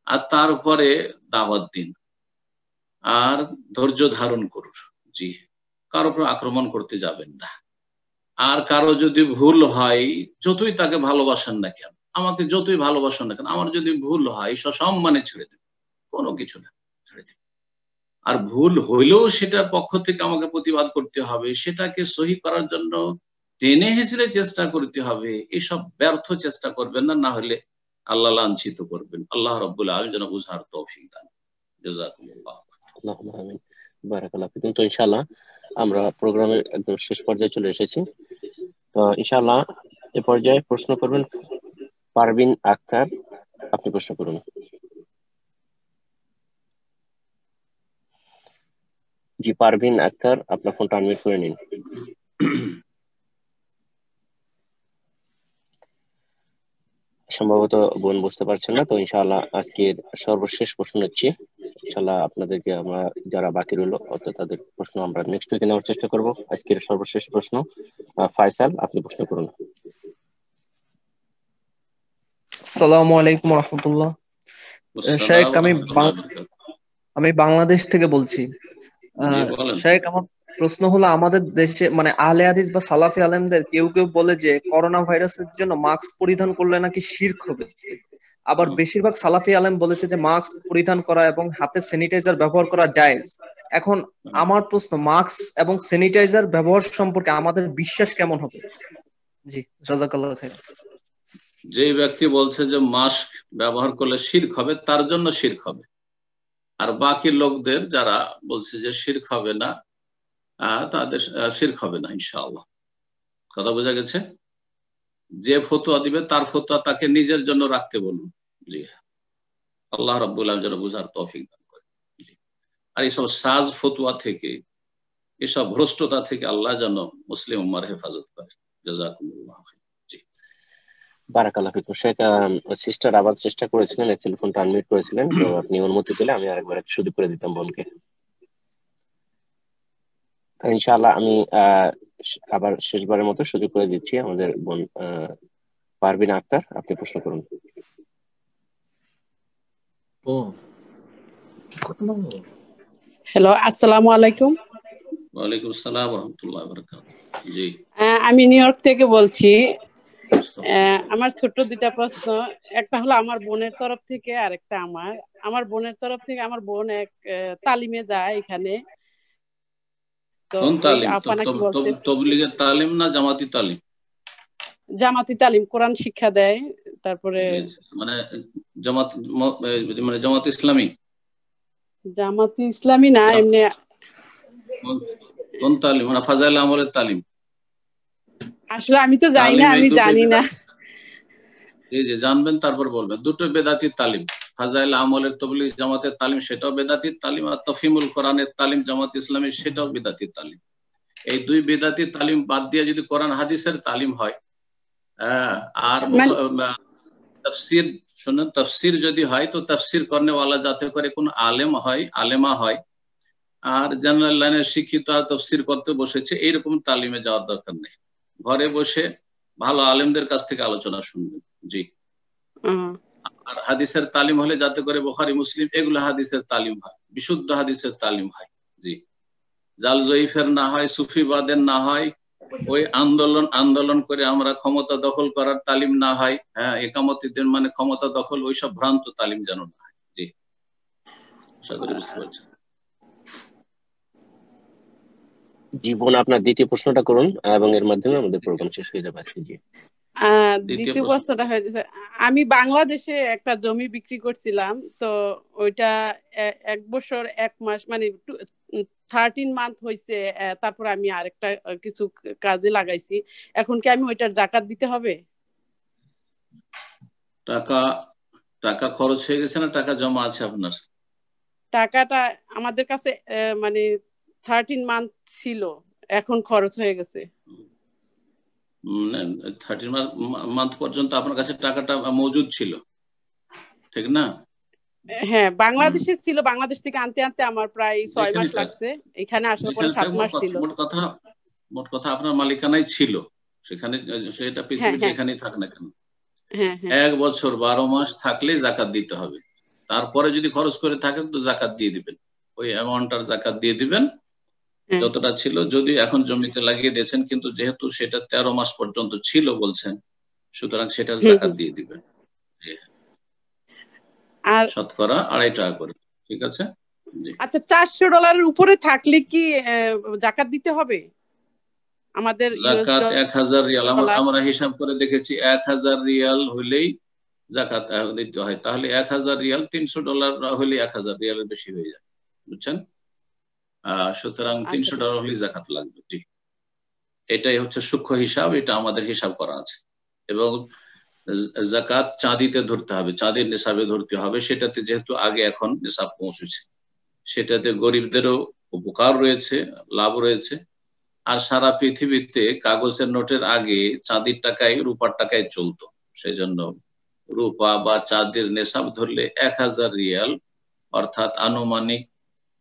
আর তারপরে দাওয়াত দিন, আর ধৈর্য ধারণ করুন। জি, কারো উপর আক্রমণ করতে যাবেন না। আর কারো যদি ভুল হয়, যতই তাকে ভালোবাসেন না কেন, আমাকে যতই ভালোবাসেন না কেন, আমার যদি ভুল হয় সসম্মানে ছেড়ে দেন, কোনো কিছু না, ছেড়ে দেন। আর ভুল হইলেও সেটার পক্ষ থেকে আমাকে প্রতিবাদ করতে হবে, সেটাকে সহি করার জন্য টেনে হেসড়ে চেষ্টা করতে হবে। এসব ব্যর্থ চেষ্টা করবেন না, না হলে আল্লাহ লাঞ্ছিত করবেন। আল্লাহ রাব্বুল আলামিন যেন বুঝার তৌফিক দান। জাযাকুমুল্লাহ।
আল্লাহুম্মা আমিন। বারাকাল্লাহু ফিকুম। তো ইনশাআল্লাহ আমরা প্রোগ্রামের একদম শেষ পর্যায়ে চলে এসেছি। তো ইনশাআল্লাহ এ পর্যায়ে প্রশ্ন করবেন পারভিন আক্তার। আপনি প্রশ্ন করুন। জি পারভিন আক্তার, আপনার ফোনটা আনমিউট করে নিন। সম্ভবত বোন বুঝতে পারছেন না। তো ইনশাআল্লাহ আজকের সর্বশেষ প্রশ্ন হচ্ছে, ইনশাআল্লাহ আপনাদেরকে আমরা যারা বাকি রইল অর্থাৎ তাদের প্রশ্ন আমরা নেক্সট উইকে নেওয়ার চেষ্টা করব। আজকের সর্বশেষ প্রশ্ন ফায়সাল, আপনি প্রশ্ন করুন।
আসসালামু আলাইকুম ওয়া রাহমাতুল্লাহ। শেখ, আমি বাংলাদেশ থেকে বলছি। শেখ, আমার প্রশ্ন হলো, আমাদের দেশে মানে আহলে হাদিস বা সালাফি আলেমদের কেউ কেউ বলে যে করোনা ভাইরাসের জন্য মাস্ক পরিধান করলে নাকি শিরক হবে। আবার বেশিরভাগ সালাফি আলেম বলেছে যে মাস্ক পরিধান করা এবং হাতে স্যানিটাইজার ব্যবহার করা জায়েজ। এখন আমার প্রশ্ন, মাস্ক এবং স্যানিটাইজার ব্যবহার সম্পর্কে আমাদের বিশ্বাস কেমন হবে? জি, জাযাকাল্লাহু খাইর।
যে ব্যক্তি বলছে যে মাস্ক ব্যবহার করলে শিরক হবে, তার জন্য শিরক হবে। আর বাকি লোকদের যারা বলছে যে শিরক হবে না, তাদের শিরক হবে না ইনশাআল্লাহ। কথা বোঝা গেছে? যে ফতোয়া দিবে তার ফতোয়া তাকে নিজের জন্য রাখতে বলুন। জি, আল্লাহ রাব্বুল আলামিন যেন বুঝার তৌফিক দান করেন। আর এইসব সাজ ফতোয়া থেকে, এসব ভ্রষ্টতা থেকে আল্লাহ যেন মুসলিম উম্মার হেফাজত করে। জাযাকুমুল্লাহ। জি,
বারাকাল্লাহু ফিকুম। শেখ, সিস্টার আবার চেষ্টা করেছিলেন, অ্যাকচুয়ালি ফোনটা আনমিউট করেছিলেন, তো আপনি অনুমতি দিলে আমি আরেকবার সুযোগ করে দিতাম বোনকে। ইনশাআল্লাহ আমি আবার শেষবারের মতো সুযোগ করে দিচ্ছি আমাদের বোন পারভিন আক্তার, আপনি প্রশ্ন করুন।
হ্যালো, আসসালামু আলাইকুম।
ওয়ালাইকুম আসসালাম ওয়া রাহমাতুল্লাহি ওয়া বারাকাতুহু। জি,
আমি নিউ ইয়র্ক থেকে বলছি। আমার ছোট্ট 2টা প্রশ্ন। একটা হলো আমার বোনের তরফ থেকে, আর একটা আমার বোনের তরফ থেকে। আমার বোন এক তালিমে যায় এখানে। তো
কোন তালিম?
আপা নাকি বলছে
তাবলীগের তালিম না জামাতি তালিম?
জামাতি তালিম, কোরআন শিক্ষা দেয়। তারপরে
মানে জামাত ইসলামী?
জামাতি ইসলামী না, এমনি।
কোন তালিম? মানে ফাজাইল আমলের তালিম?
আসলে আমি তো জানি না, আমি জানি না।
এই যে জানবেন তারপর বলবেন। দুটো বেদাতি তালিম, ফাজাইল আমলের তবলিগ জামাতের তালিম সেটাও বেদাতি তালিম, আর তফিমুল কোরআনের তালিম জামাত ইসলামী সেটাও বেদাতি তালিম। এই দুই বেদাতি তালিম বাদ দিয়ে যদি কোরআন হাদিসের তালিম হয়, আর তাফসীর শুনুন, তাফসীর যদি হয় তো তাফসীর করনেওয়ালা যাতে করে কোন আলেম হয়, আলেমা হয়, আর জেনারেল লাইনের শিক্ষিত তাফসীর করতে বসেছে এইরকম তালিমে যাওয়ার দরকার নেই। ঘরে বসে ভালো আলেমদের কাছ থেকে আলোচনা শুনবেন। জি। আর হাদিসের তালিম হলে যাতে করে বুখারী মুসলিম এগুলো হাদিসের তালিম হয়, বিশুদ্ধ হাদিসের তালিম হয়। জি। জাল জয়ীফের না হয়, সুফিবাদের না হয়, ওই আন্দোলন করে আমরা ক্ষমতা দখল করার তালিম না হয়, হ্যাঁ একামতিদের মানে ক্ষমতা দখল, ওইসব ভ্রান্ত তালিম যেন না হয়। জি, আশা করি বুঝতে পারছেন।
জীবন আপনার দ্বিতীয় প্রশ্নটা করুন এবং এর মাধ্যমে আমাদের প্রোগ্রাম শেষ হয়ে যাবে আজকে। জি,
দ্বিতীয় প্রশ্নটা হয়েছে, আমি বাংলাদেশে একটা জমি বিক্রি করছিলাম, তো ওইটা 1 বছর 1 মাস মানে 13 মান্থ হয়েছে, তারপর আমি আরেকটা কিছু কাজে লাগাইছি, এখন কি আমি ওইটার জাকাত দিতে হবে?
টাকা খরচ হয়ে গেছে না টাকা জমা আছে আপনার?
টাকাটা আমাদের কাছে মানে 13 মান্থ ছিল, এখন খরচ হয়ে গেছে।
13 মান্থ পর্যন্ত আপনার কাছে টাকাটা মজুদ ছিল, ঠিক না?
হ্যাঁ, বাংলাদেশে ছিল, বাংলাদেশ থেকে আনতে আনতে আমার প্রায় 6 মাস লাগছে, এখানে আসার পরে 7 মাস ছিল।
মোট কথা আপনার মালিকানাই ছিল সেখানে, সেটা পৃথিবীর যেখানেই থাক না কেন। 1 বছর 12 মাস থাকলে জাকাত দিতে হবে, তারপরে যদি খরচ করে থাকেন তো জাকাত দিয়ে দিবেন, ওই অ্যামাউন্টটার জাকাত দিয়ে দিবেন যতটা ছিল। যদি এখন জমিতে লাগিয়ে দিয়েছেন কিন্তু যেহেতু সেটা 13 মাস পর্যন্ত ছিল বলছেন, সুতরাং সেটার জাকাত দিয়ে দিবেন, আর শতকরা 2.5 টাকা করে, ঠিক আছে?
আচ্ছা, $400 উপরে থাকলে কি জাকাত দিতে হবে? আমাদের
জাকাত 1000 রিয়াল, আমরা হিসাব করে দেখেছি 1000 রিয়াল হলেই জাকাত দিতে হয়। তাহলে 1000 রিয়াল $300 হলে 1000 রিয়ালের বেশি হয়ে যায়, বুঝছেন? সুতরাং $300 হলে জাকাত লাগবে। জি, এটাই হচ্ছে সূক্ষ্ম হিসাব, এটা আমাদের হিসাব করা আছে। এবং জাকাত চাঁদিতে ধরতে হবে, চাঁদের নিসাবে ধরতে হবে। সেটাতে যেহেতু আগে এখন নিসাব পৌঁছেছে, সেটাতে গরিবদেরও উপকার রয়েছে, লাভ রয়েছে। আর সারা পৃথিবীতে কাগজের নোটের আগে চাঁদির টাকায় রূপার টাকায় চলতো, সেই জন্য রূপা বা চাঁদের নেশাব ধরলে 1000 রিয়াল অর্থাৎ আনুমানিক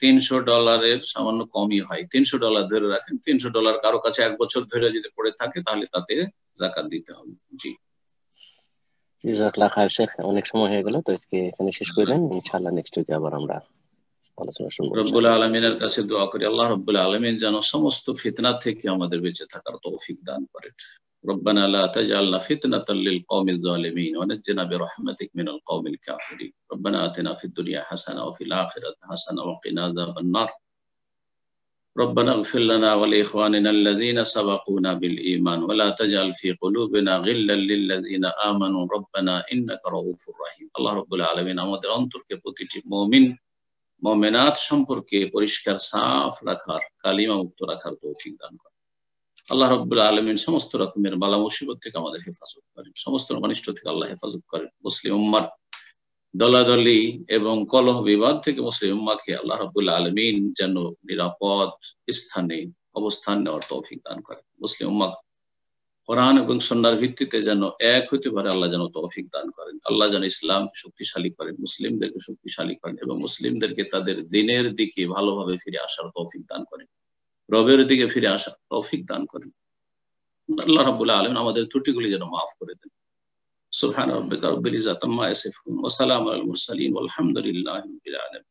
$300 সামান্য কমই হয়। $300 ধরে রাখেন, $300 কারো কাছে 1 বছর ধরে যদি পড়ে থাকে তাহলে তাতে জাকাত দিতে হবে। জি,
জাযাকাল্লাহ খায়ের শেখ, অনেক সময় হয়ে গেল, তো আজকে এখানে শেষ করে দেন। ইনশাআল্লাহ নেক্সট উইকে আবার আমরা আলোচনা শুনবো।
রব্বুল আলামিনের কাছে দোয়া করি আল্লাহ রব্বুল আলামিন যেন সমস্ত ফিতনা থেকে আমাদের বেঁচে থাকার তৌফিক দান করেন। ربنا لا تجعلنا فتنة للقوم الظالمين ونجنا برحمتك من القوم الكافرين. ربنا آتنا في الدنيا حسنة وفي الآخرة حسنة وقنا عذاب النار. ربنا اغفر لنا ولإخواننا الذين سبقونا بالإيمان ولا تجعل في قلوبنا غلا للذين آمنوا ربنا إنك رؤوف رحيم. আল্লাহ রব্বুল আলামিন আমাদের অন্তরকে প্রতিটি মুমিন মুমিনাত সম্পর্কে পরিষ্কার সাফ রাখার, কালিমা মুক্ত রাখার তৌফিক দান করেন। আল্লাহ রাব্বুল আলামিন সমস্ত রকমের বালা মুসিবত থেকে আমাদের হেফাজত করেন, সমস্ত অনিষ্ট থেকে আল্লাহ হেফাজত করেন। মুসলিম উম্মার দলাদলি এবং কলহ বিবাদ থেকে মুসলিম উম্মাকে আল্লাহ রাব্বুল আলামিন যেন নিরাপদ স্থানে অবস্থান নেওয়ার তৌফিক দান করেন। মুসলিম উম্মা কোরআন এবং সুন্নাহর ভিত্তিতে যেন এক হতে পারে আল্লাহ যেন তৌফিক দান করেন। আল্লাহ যেন ইসলাম শক্তিশালী করেন, মুসলিমদেরকে শক্তিশালী করেন এবং মুসলিমদেরকে তাদের দিনের দিকে ভালোভাবে ফিরে আসার তৌফিক দান করেন, রবের দিকে ফিরে আসার তৌফিক দান করেন। আল্লাহ রাব্বুল আলামিন আমাদের ত্রুটিগুলি যেন মাফ করে দেন। সুবহান রাব্বিকা রাব্বিল ইজ্জাতি আম্মা ইয়াসিফুন ওয়া সালামুন আলাল মুরসালিন ওয়ালহামদুলিল্লাহি রাব্বিল আলামিন।